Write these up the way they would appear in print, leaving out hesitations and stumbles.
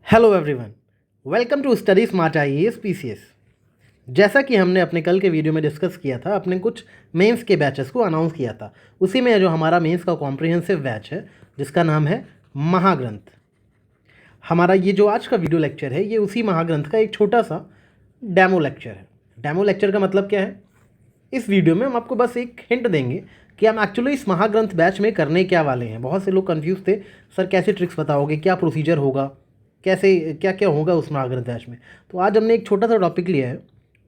Hello everyone, welcome to study smart IAS PCS. जैसा कि हमने अपने कल के वीडियो में डिस्कस किया था, अपने कुछ मेंस के बैचेस को अनाउंस किया था। उसी में जो हमारा मेंस का कॉम्प्रिहेंसिव बैच है जिसका नाम है महाग्रंथ, हमारा ये जो आज का वीडियो लेक्चर है ये उसी महाग्रंथ का एक छोटा सा डेमो लेक्चर है। डेमो लेक्चर का मतलब क्या है? इस वीडियो में हम आपको बस एक हिंट देंगे कि हम एक्चुअली इस महाग्रंथ बैच में करने क्या वाले हैं। बहुत से लोग कंफ्यूज थे, सर कैसे ट्रिक्स बताओगे, क्या प्रोसीजर होगा, कैसे क्या क्या होगा उस महाग्रंथ बैच में। तो आज हमने एक छोटा सा टॉपिक लिया है,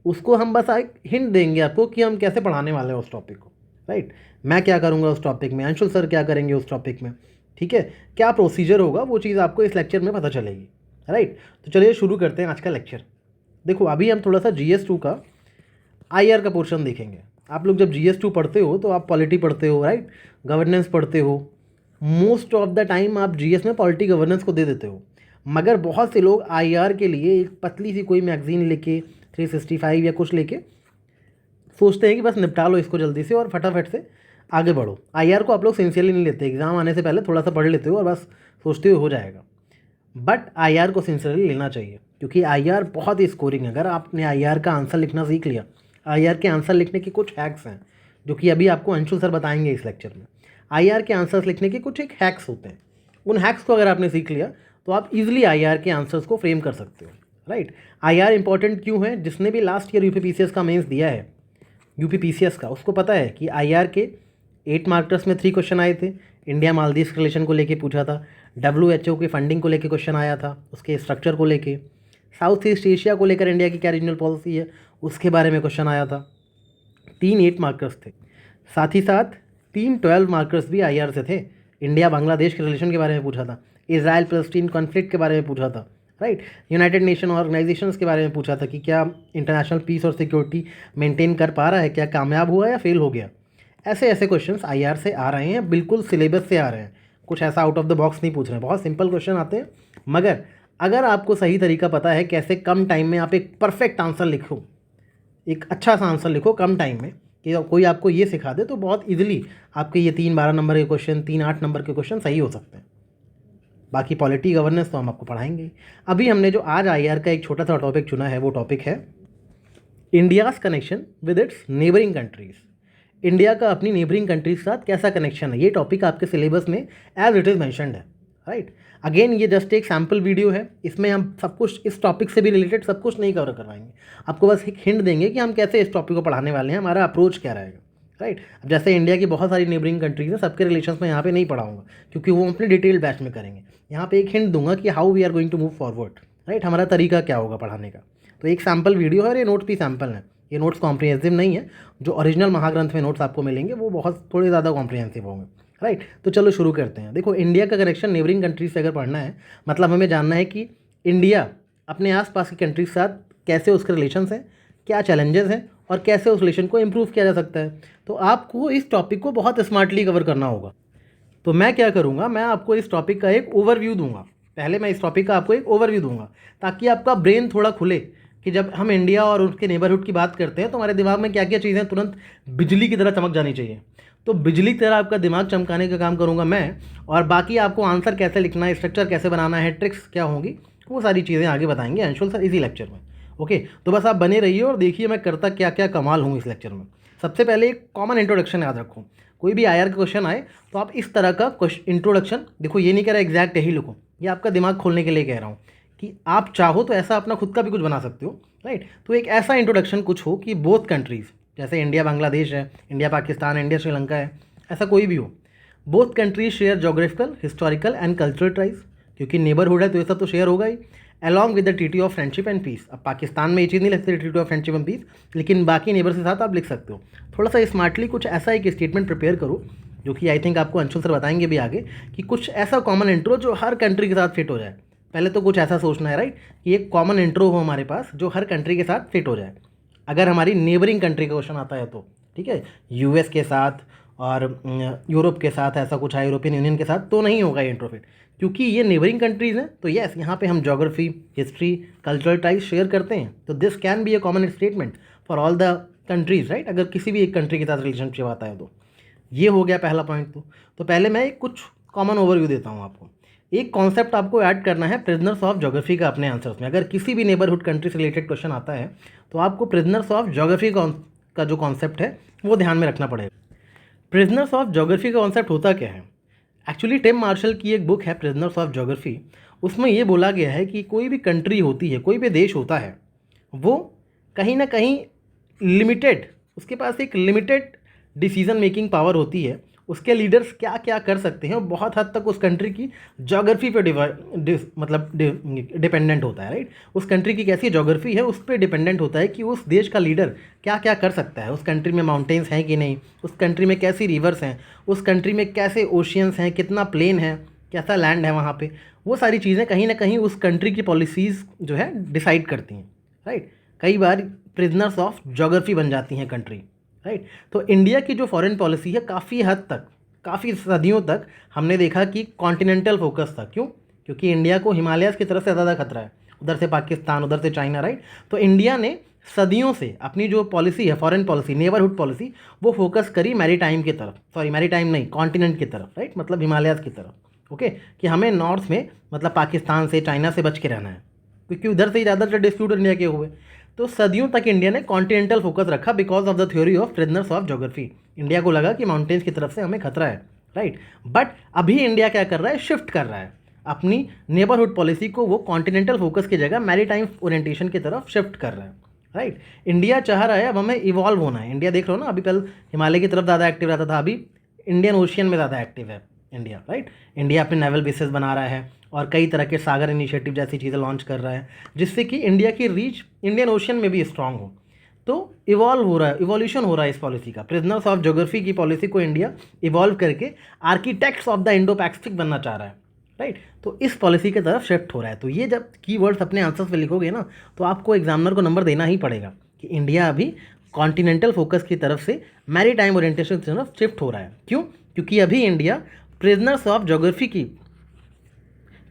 उसको हम बस एक हिंट देंगे आपको कि हम कैसे पढ़ाने वाले हैं उस टॉपिक को। राइट, मैं क्या करूँगा उस टॉपिक में, अंशुल सर क्या करेंगे उस टॉपिक में, ठीक है, क्या प्रोसीजर होगा वो चीज़ आपको इस लेक्चर में पता चलेगी। राइट, तो चलिए शुरू करते हैं आज का लेक्चर। देखो, अभी हम थोड़ा सा GS2 का IR का पोर्शन देखेंगे। आप लोग जब GS2 पढ़ते हो तो आप पॉलिटी पढ़ते हो, राइट, गवर्नेंस पढ़ते हो। मोस्ट ऑफ द टाइम आप GS में पॉलिटी गवर्नेंस को दे देते हो, मगर बहुत से लोग IR के लिए एक पतली सी कोई मैगजीन लेके 365 या कुछ लेके सोचते हैं कि बस निपटा लो इसको जल्दी से और फटाफट से आगे बढ़ो। IR को आप लोग सिंसियरली नहीं लेते, एग्ज़ाम आने से पहले थोड़ा सा पढ़ लेते हो और बस सोचते हो जाएगा। बट IR को सिंसियरली लेना चाहिए, क्योंकि IR बहुत ही स्कोरिंग है। अगर आपने IR का आंसर लिखना सीख लिया, IR के आंसर लिखने के कुछ हैक्स हैं जो कि अभी आपको अंशुल सर बताएंगे इस लेक्चर में। IR के आंसर्स लिखने के कुछ एक हैक्स होते हैं, उन हैक्स को अगर आपने सीख लिया तो आप इजीली IR के आंसर्स को फ्रेम कर सकते हो। राइट, IR इंपॉर्टेंट क्यों है? जिसने भी लास्ट ईयर UP PCS का मेंस दिया है, UP PCS का, उसको पता है कि IR के 8 मार्कर्स में 3 क्वेश्चन आए थे। इंडिया मालदीव्स रिलेशन को लेके पूछा था, WHO के फंडिंग को लेके क्वेश्चन आया था, उसके स्ट्रक्चर को लेके, साउथ ईस्ट एशिया को लेकर इंडिया की क्या रीजनल पॉलिसी है उसके बारे में क्वेश्चन आया था। 3 8 मार्कर्स थे, साथ ही साथ 3 12 मार्कर्स भी IR से थे। इंडिया बांग्लादेश के रिलेशन के बारे में पूछा था, इजराइल पैलेस्टीन कॉन्फ्लिक्ट के बारे में पूछा था, राइट, यूनाइटेड नेशन ऑर्गेनाइजेशंस के बारे में पूछा था कि क्या इंटरनेशनल पीस और सिक्योरिटी मेंटेन कर पा रहा है, क्या कामयाब हुआ या फेल हो गया। ऐसे ऐसे क्वेश्चंस IR से आ रहे हैं, बिल्कुल सिलेबस से आ रहे हैं, कुछ ऐसा आउट ऑफ द बॉक्स नहीं पूछ रहे हैं। बहुत सिंपल क्वेश्चन आते हैं, मगर अगर आपको सही तरीका पता है कैसे कम टाइम में आप एक परफेक्ट आंसर लिखो, एक अच्छा सा आंसर लिखो कम टाइम में, कि कोई आपको ये सिखा दे, तो बहुत इजीली आपके ये 3 12 नंबर के क्वेश्चन, 3 8 नंबर के क्वेश्चन सही हो सकते हैं। बाकी पॉलिटी गवर्नेंस तो हम आपको पढ़ाएंगे। अभी हमने जो आज IR का एक छोटा सा टॉपिक चुना है वो टॉपिक है India's connection with its neighbouring countries. India का अपनी नेबरिंग कंट्रीज के साथ कैसा कनेक्शन है, ये टॉपिक आपके सिलेबस में एज इट इज़ मैंशनड है। राइट, अगेन ये जस्ट एक सैम्पल वीडियो है, इसमें हम सब कुछ इस टॉपिक से भी रिलेटेड सब कुछ नहीं कवर करवाएंगे, आपको बस एक हिंट देंगे कि हम कैसे इस टॉपिक को पढ़ाने वाले हैं, हमारा अप्रोच क्या रहेगा। राइट, अब जैसे इंडिया की बहुत सारी नेबरिंग कंट्रीज हैं, सबके रिलेशंस में यहाँ पे नहीं पढ़ाऊंगा क्योंकि वो अपने डिटेल बैच में करेंगे। यहाँ पे एक हिंट दूंगा कि how we are going to move forward. Right, हमारा तरीका क्या होगा पढ़ाने का। तो एक सैम्पल वीडियो है और ये नोट्स भी सैम्पल है, ये नोट्स कॉम्प्रिहेंसिव नहीं है। जो ओरिजिनल महाग्रंथ में नोट्स आपको मिलेंगे वो बहुत थोड़े ज़्यादा कॉम्प्रिहेंसिव होंगे। राइट, तो चलो शुरू करते हैं। देखो, इंडिया का कनेक्शन नेबरिंग कंट्रीज से अगर पढ़ना है, मतलब हमें जानना है कि इंडिया अपने आसपास की कंट्रीज के साथ कैसे उसके रिलेशंस हैं, क्या चैलेंजेस हैं और कैसे उस रिलेशन को इम्प्रूव किया जा सकता है। तो आपको इस टॉपिक को बहुत स्मार्टली कवर करना होगा। तो मैं क्या करूँगा, मैं आपको इस टॉपिक का एक ओवरव्यू दूंगा। पहले मैं इस टॉपिक का आपको एक ओवरव्यू दूंगा ताकि आपका ब्रेन थोड़ा खुले कि जब हम इंडिया और उसके नेबरहुड की बात करते हैं तो हमारे दिमाग में क्या क्या चीज़ें तुरंत बिजली की तरह चमक जानी चाहिए। तो बिजली की तरह आपका दिमाग चमकाने का काम करूँगा मैं, और बाकी आपको आंसर कैसे लिखना है, स्ट्रक्चर कैसे बनाना है, ट्रिक्स क्या होंगी, वो सारी चीज़ें आगे बताएंगे अंशुल सर इसी लेक्चर में। ओके, तो बस आप बने रहिए और देखिए मैं करता क्या क्या कमाल हूँ इस लेक्चर में। सबसे पहले एक कॉमन इंट्रोडक्शन याद रखो, कोई भी IR का क्वेश्चन आए तो आप इस तरह का इंट्रोडक्शन, देखो ये नहीं कह रहा एग्जैक्ट यही लिखो, ये आपका दिमाग खोलने के लिए कह रहा हूँ कि आप चाहो तो ऐसा अपना खुद का भी कुछ बना सकते हो। राइट, तो एक ऐसा इंट्रोडक्शन कुछ हो कि बोथ कंट्रीज़, जैसे इंडिया बांग्लादेश है, इंडिया पाकिस्तान, इंडिया श्रीलंका है, ऐसा कोई भी हो, both countries share geographical, historical and cultural ties, क्योंकि नेबरहुड है तो ये सब तो शेयर होगा ही, along with the treaty of friendship and peace. अब पाकिस्तान में ये चीज़ नहीं लिखते treaty of friendship and peace, लेकिन बाकी नेबर्स के साथ आप लिख सकते हो। थोड़ा सा स्मार्टली कुछ ऐसा एक स्टेटमेंट प्रिपेयर करो जो कि आई थिंक आपको अंशुल सर बताएंगे भी आगे, कि कुछ ऐसा कॉमन इंट्रो जो हर कंट्री के साथ फिट हो जाए। पहले तो कुछ ऐसा सोचना है, राइट, कि एक कॉमन इंट्रो हो हमारे पास जो हर कंट्री के साथ फिट हो जाए। अगर हमारी नेबरिंग कंट्री का क्वेश्चन आता है तो ठीक है, US के साथ और यूरोप के साथ ऐसा कुछ है, यूरोपियन यूनियन के साथ तो नहीं होगा ये इंट्रो फिट, क्योंकि ये नेबरिंग कंट्रीज़ हैं। तो यस, यहाँ पे हम geography, history, cultural ties share करते हैं, तो this can be A common statement for all the countries. Right, अगर किसी भी एक कंट्री के साथ रिलेशनशिप आता है तो ये हो गया पहला पॉइंट। तो पहले मैं एक कुछ कॉमन ओवरव्यू देता हूँ आपको। एक कॉन्सेप्ट आपको ऐड करना है प्रिजनर्स ऑफ ज्योग्राफी का अपने आंसर्स में। अगर किसी भी नेबरहुड कंट्री से रिलेटेड क्वेश्चन आता है तो आपको प्रिजनर्स ऑफ ज्योग्राफी का जो कॉन्सेप्ट है वो ध्यान में रखना पड़ेगा। प्रिजनर्स ऑफ ज्योग्राफी का कॉन्सेप्ट होता क्या है? एक्चुअली टिम मार्शल की एक बुक है प्रिजनर्स ऑफ ज्योग्राफी, उसमें ये बोला गया है कि कोई भी कंट्री होती है, कोई भी देश होता है, वो कहीं ना कहीं लिमिटेड, उसके पास एक लिमिटेड डिसीजन मेकिंग पावर होती है। उसके लीडर्स क्या क्या कर सकते हैं और बहुत हद तक उस कंट्री की जोग्राफी पे डिपेंडेंट होता है, राइट। उस कंट्री की कैसी जोग्राफी है उस पर डिपेंडेंट होता है कि उस देश का लीडर क्या क्या कर सकता है। उस कंट्री में माउंटेन्स हैं कि नहीं, उस कंट्री में कैसी रिवर्स हैं, उस कंट्री में कैसे ओशियंस हैं, कितना प्लेन है, कैसा लैंड है वहाँ पे, वो सारी चीज़ें कहीं ना कहीं उस कंट्री की पॉलिसीज़ जो है डिसाइड करती हैं, राइट। कई बार प्रिजनर्स ऑफ ज्योग्राफी बन जाती हैं कंट्री, राइट। तो इंडिया की जो फॉरेन पॉलिसी है काफ़ी हद तक, काफ़ी सदियों तक हमने देखा कि कॉन्टिनेंटल फोकस था। क्यों? क्योंकि इंडिया को हिमालयाज़ की तरफ से ज़्यादा खतरा है, उधर से पाकिस्तान, उधर से चाइना, राइट। तो इंडिया ने सदियों से अपनी जो पॉलिसी है, फॉरेन पॉलिसी, नेबरहुड पॉलिसी, वो फोकस करी मैरीटाइम की तरफ, सॉरी मैरीटाइम नहीं, कॉन्टिनेंट की तरफ, राइट, मतलब हिमालयाज़ की तरफ। ओके, कि हमें नॉर्थ में मतलब पाकिस्तान से, चाइना से बच के रहना है, क्योंकि उधर से ही ज़्यादातर डिस्प्यूट इंडिया के हुए। तो सदियों तक इंडिया ने कॉन्टिनेंटल फोकस रखा because of the theory of prisoners of geography. India को लगा कि माउंटेन्स की तरफ से हमें खतरा है, राइट। बट अभी इंडिया क्या कर रहा है, शिफ्ट कर रहा है अपनी नेबरहुड पॉलिसी को, वो कॉन्टिनेंटल फोकस की जगह मैरीटाइम ओरिएंटेशन की तरफ शिफ्ट कर रहा है, राइट। इंडिया चाह रहा है अब हमें इवॉल्व होना है। इंडिया देख लो ना, अभी कल हिमालय की तरफ ज़्यादा एक्टिव रहता था, अभी इंडियन ओशियन में ज़्यादा एक्टिव है इंडिया, राइट। इंडिया अपने नेवल बेसेस बना रहा है और कई तरह के सागर इनिशिएटिव जैसी चीज़ें लॉन्च कर रहा है, जिससे कि इंडिया की रीच इंडियन ओशियन में भी स्ट्रांग हो। तो इवॉल्व हो रहा है, इवोल्यूशन हो रहा है इस पॉलिसी का। प्रिजनर्स ऑफ ज्योग्राफी की पॉलिसी को इंडिया इवॉल्व करके architects of the Indo Pacific बनना चाह रहा है, राइट। तो इस पॉलिसी की तरफ शिफ्ट हो रहा है। तो ये जब कीवर्ड्स अपने आंसर्स में लिखोगे ना, तो आपको एग्जामिनर को नंबर देना ही पड़ेगा कि इंडिया अभी कॉन्टिनेंटल फोकस की तरफ से मैरीटाइम ओरिएंटेशन की तरफ शिफ्ट हो रहा है। क्यों? क्योंकि अभी इंडिया प्रिजनर्स ऑफ ज्योग्राफी की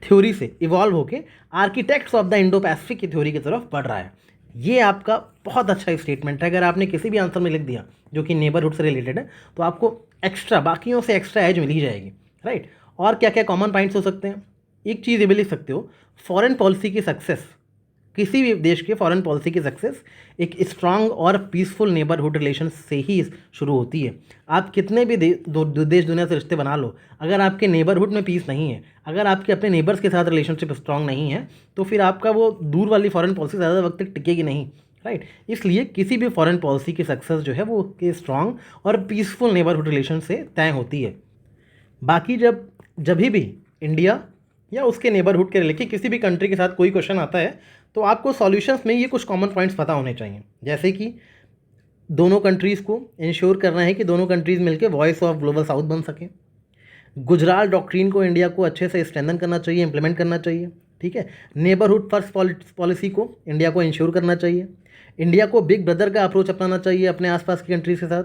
थ्योरी से इवॉल्व होके architects of the Indo Pacific की थ्योरी की तरफ बढ़ रहा है। ये आपका बहुत अच्छा स्टेटमेंट है। अगर आपने किसी भी आंसर में लिख दिया जो कि नेबरहुड से रिलेटेड है, तो आपको एक्स्ट्रा, बाकियों से एक्स्ट्रा एज मिल ही जाएगी, राइट। और क्या क्या कॉमन पॉइंट्स हो सकते हैं? एक चीज़ ये भी लिख सकते हो, फॉरेन पॉलिसी की सक्सेस, किसी भी देश के फॉरेन पॉलिसी की सक्सेस एक स्ट्रांग और पीसफुल नेबरहुड रिलेशन से ही शुरू होती है। आप कितने भी देश दुनिया से रिश्ते बना लो, अगर आपके नेबरहुड में पीस नहीं है, अगर आपके अपने नेबर्स के साथ रिलेशनशिप स्ट्रांग नहीं है, तो फिर आपका वो दूर वाली फॉरेन पॉलिसी ज़्यादा वक्त तक टिकेगी नहीं, राइट। इसलिए किसी भी फॉरेन पॉलिसी की सक्सेस जो है वो के स्ट्रांग और पीसफुल नेबरहुड रिलेशन से तय होती है। बाकी जब भी इंडिया या उसके नेबरहुड के रिलेटेड किसी भी कंट्री के साथ कोई क्वेश्चन आता है, तो आपको सॉल्यूशंस में ये कुछ कॉमन पॉइंट्स पता होने चाहिए। जैसे कि दोनों कंट्रीज़ को इंश्योर करना है कि दोनों कंट्रीज़ मिलकर वॉइस ऑफ ग्लोबल साउथ बन सकें। गुजराल डॉक्ट्रिन को इंडिया को अच्छे से स्ट्रेंथन करना चाहिए, इंप्लीमेंट करना चाहिए, ठीक है। नेबरहुड फर्स्ट पॉलिसी को इंडिया को इंश्योर करना चाहिए। इंडिया को बिग ब्रदर का अप्रोच अपनाना चाहिए अपने आसपास की कंट्रीज के साथ।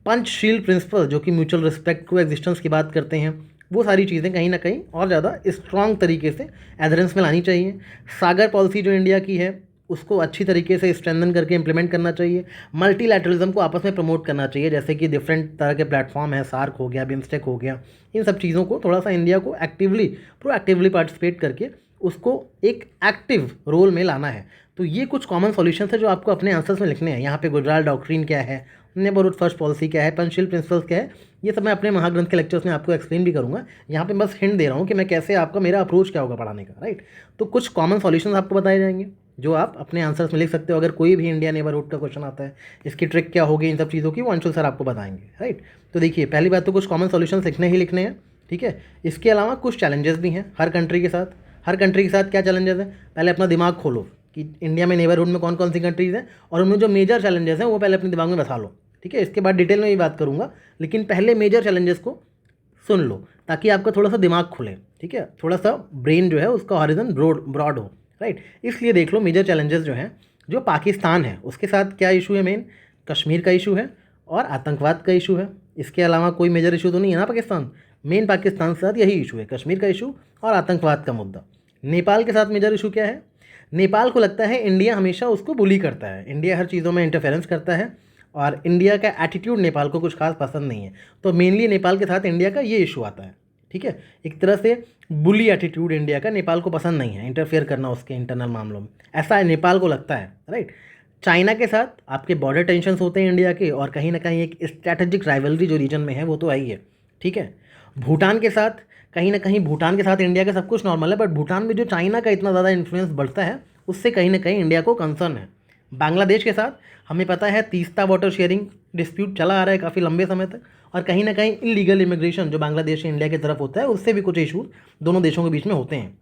पंचशील प्रिंसिपल जो कि म्यूचुअल रिस्पेक्ट को एग्जिस्टेंस की बात करते हैं, वो सारी चीज़ें कहीं ना कहीं और ज़्यादा स्ट्रॉन्ग तरीके से एडरेंस में लानी चाहिए। सागर पॉलिसी जो इंडिया की है उसको अच्छी तरीके से स्ट्रेंथन करके इंप्लीमेंट करना चाहिए। मल्टीलैटरलिज्म को आपस में प्रमोट करना चाहिए, जैसे कि डिफरेंट तरह के प्लेटफॉर्म है, सार्क हो गया, बिम्स्टेक हो गया, इन सब चीज़ों को थोड़ा सा इंडिया को प्रोएक्टिवली पार्टिसिपेट करके उसको एक एक्टिव रोल में लाना है। तो ये कुछ कॉमन सॉल्यूशंस है जो आपको अपने आंसर्स में लिखने हैं। यहाँ पे गुजराल डॉक्ट्रिन क्या है, नेबरहुड फर्स्ट पॉलिसी क्या है, पंचशील प्रिंसिपल्स क्या है, ये सब मैं अपने महाग्रंथ के लेक्चर्स में आपको एक्सप्लेन भी करूँगा। यहाँ पे बस हिंट दे रहा हूँ कि मैं कैसे, आपका मेरा अप्रोच क्या होगा पढ़ाने का, राइट। तो कुछ कॉमन सॉल्यूशंस आपको बताए जाएंगे जो आप अपने आंसर्स में लिख सकते हो। अगर कोई भी इंडिया नेबरहुड का क्वेश्चन आता है, इसकी ट्रिक क्या होगी, इन सब चीज़ों की वो अंशुल सर आपको बताएंगे, राइट। तो देखिए, पहली बात तो कुछ कॉमन सॉल्यूशंस लिखने ही लिखने हैं, ठीक है। इसके अलावा कुछ चैलेंजेस भी हैं हर कंट्री के साथ। हर कंट्री के साथ क्या चैलेंजेस हैं, पहले अपना दिमाग खोलो कि इंडिया में नेबरहुड में कौन कौन सी कंट्रीज़ हैं और उनमें जो मेजर चैलेंजेस हैं वो पहले अपने दिमाग में बसा लो, ठीक है। इसके बाद डिटेल में भी बात करूँगा, लेकिन पहले मेजर चैलेंजेस को सुन लो ताकि आपका थोड़ा सा दिमाग खुले, ठीक है, थोड़ा सा ब्रेन जो है उसका हॉरिजन ब्रॉड हो, राइट। इसलिए देख लो मेजर चैलेंजेस जो हैं, जो पाकिस्तान है उसके साथ क्या इशू है, मेन कश्मीर का इशू है और आतंकवाद का इशू है। इसके अलावा कोई मेजर इशू तो नहीं है ना पाकिस्तान, मेन पाकिस्तान के साथ यही इशू है, कश्मीर का इशू और आतंकवाद का मुद्दा। नेपाल के साथ मेजर इशू क्या है, नेपाल को लगता है इंडिया हमेशा उसको बुली करता है, इंडिया हर चीज़ों में इंटरफेरेंस करता है और इंडिया का एटीट्यूड नेपाल को कुछ खास पसंद नहीं है। तो मेनली नेपाल के साथ इंडिया का ये इशू आता है, ठीक है। एक तरह से बुली एटीट्यूड इंडिया का, नेपाल को पसंद नहीं है इंटरफेयर करना उसके इंटरनल मामलों में, ऐसा है नेपाल को लगता है, राइट। चाइना के साथ आपके बॉर्डर टेंशन्स होते हैं इंडिया के, और कहीं ना कहीं एक स्ट्रैटेजिक राइवलरी जो रीजन में है वो तो आई है, ठीक है। भूटान के साथ कहीं ना कहीं, भूटान के साथ इंडिया का सब कुछ नॉर्मल है, बट भूटान में जो चाइना का इतना ज़्यादा इन्फ्लुएंस बढ़ता है उससे कहीं ना कहीं इंडिया को कंसर्न है। बांग्लादेश के साथ हमें पता है तीस्ता वाटर शेयरिंग डिस्प्यूट चला आ रहा है काफ़ी लंबे समय तक, और कहीं ना कहीं इलीगल इमिग्रेशन जो बांग्लादेश से इंडिया की तरफ होता है उससे भी कुछ इशू दोनों देशों के बीच में होते हैं।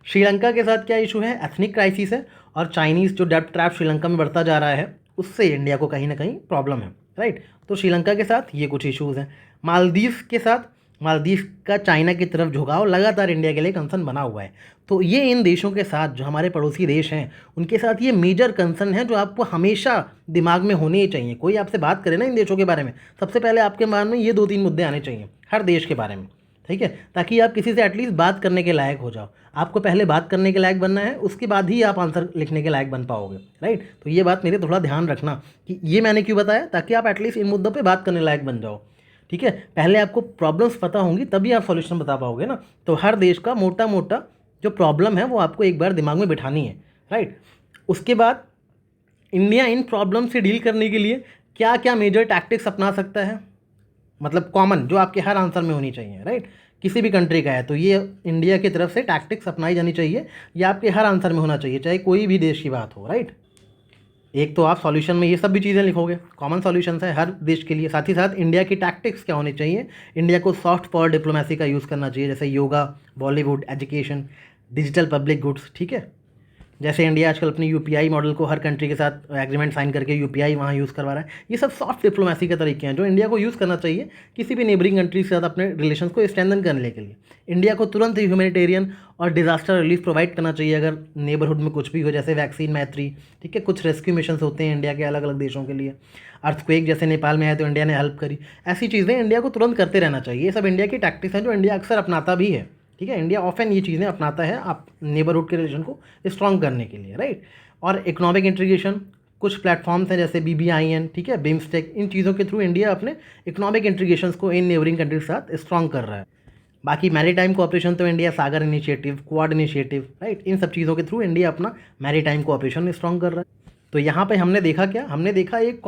श्रीलंका के साथ क्या इशू है, एथनिक क्राइसिस है, और चाइनीज़ जो डेब्ट ट्रैप श्रीलंका में बढ़ता जा रहा है उससे इंडिया को कहीं ना कहीं प्रॉब्लम है, राइट। तो श्रीलंका के साथ ये कुछ इश्यूज़ हैं। मालदीव के साथ, मालदीव का चाइना की तरफ झुकाव लगातार इंडिया के लिए कंसर्न बना हुआ है। तो ये इन देशों के साथ जो हमारे पड़ोसी देश हैं उनके साथ ये मेजर कंसर्न है जो आपको हमेशा दिमाग में होने ही चाहिए। कोई आपसे बात करे ना इन देशों के बारे में, सबसे पहले आपके मन में ये 2-3 मुद्दे आने चाहिए हर देश के बारे में, ठीक है, ताकि आप किसी से एटलीस्ट बात करने के लायक हो जाओ। आपको पहले बात करने के लायक बनना है, उसके बाद ही आप आंसर लिखने के लायक बन पाओगे, राइट। तो ये बात मेरे थोड़ा ध्यान रखना कि ये मैंने क्यों बताया, ताकि आप एटलीस्ट इन मुद्दों पे बात करने लायक बन जाओ, ठीक है। पहले आपको प्रॉब्लम्स पता होंगी तभी आप सॉल्यूशन बता पाओगे ना। तो हर देश का मोटा मोटा जो प्रॉब्लम है वो आपको एक बार दिमाग में बिठानी है, राइट। उसके बाद इंडिया इन प्रॉब्लम से डील करने के लिए क्या क्या मेजर टैक्टिक्स अपना सकता है, मतलब कॉमन जो आपके हर आंसर में होनी चाहिए, राइट। किसी भी कंट्री का है तो ये इंडिया की तरफ से टैक्टिक्स अपनाई जानी चाहिए, ये आपके हर आंसर में होना चाहिए, चाहे कोई भी देश की बात हो, राइट। एक तो आप सॉल्यूशन में ये सब भी चीज़ें लिखोगे, कॉमन सॉल्यूशंस है हर देश के लिए। साथ ही साथ इंडिया की टैक्टिक्स क्या होनी चाहिए, इंडिया को सॉफ्ट पावर डिप्लोमेसी का यूज़ करना चाहिए, जैसे yoga, Bollywood, education, digital public goods, ठीक है। जैसे इंडिया आजकल अपनी यूपीआई मॉडल को हर कंट्री के साथ एग्रीमेंट साइन करके यूपीआई वहाँ यूज़ करवा रहा है। ये सब सॉफ्ट डिप्लोमेसी के तरीके हैं जो इंडिया को यूज़ करना चाहिए किसी भी नेबरिंग कंट्री के साथ अपने रिलेशंस को स्ट्रेंथन करने के लिए। इंडिया को तुरंत ही ह्यूमैनिटेरियन और डिजास्टर रिलीफ प्रोवाइड करना चाहिए अगर नेबरहुड में कुछ भी हो, जैसे वैक्सीन, मैत्री, ठीक है। कुछ रेस्क्यू मिशंस होते हैं इंडिया के अलग अलग देशों के लिए। अर्थक्वेक जैसे नेपाल में आए तो इंडिया ने हेल्प करी। ऐसी चीज़ें इंडिया को तुरंत करते रहना चाहिए। ये सब इंडिया की टैक्टिक्स हैं जो इंडिया अक्सर अपनाता भी है, ठीक है। इंडिया ऑफन ये चीज़ें अपनाता है आप नेबरहुड के रिलेशन को स्ट्रॉन्ग करने के लिए, राइट। और इकोनॉमिक इंटीग्रेशन, कुछ प्लेटफॉर्म्स हैं जैसे BBIN, ठीक है, बिम्स्टेक, इन चीज़ों के थ्रू इंडिया अपने इकोनॉमिक इंटीग्रेशंस को इन नेबरिंग कंट्री के साथ स्ट्रॉन्ग कर रहा है। बाकी मैरीटाइम कोऑपरेशन तो इंडिया सागर इनिशिएटिव, क्वाड इनिशिएटिव, राइट, इन सब चीज़ों के थ्रू इंडिया अपना मैरीटाइम कोऑपरेशन स्ट्रॉन्ग कर रहा है। तो यहाँ पे हमने देखा क्या, हमने देखा एक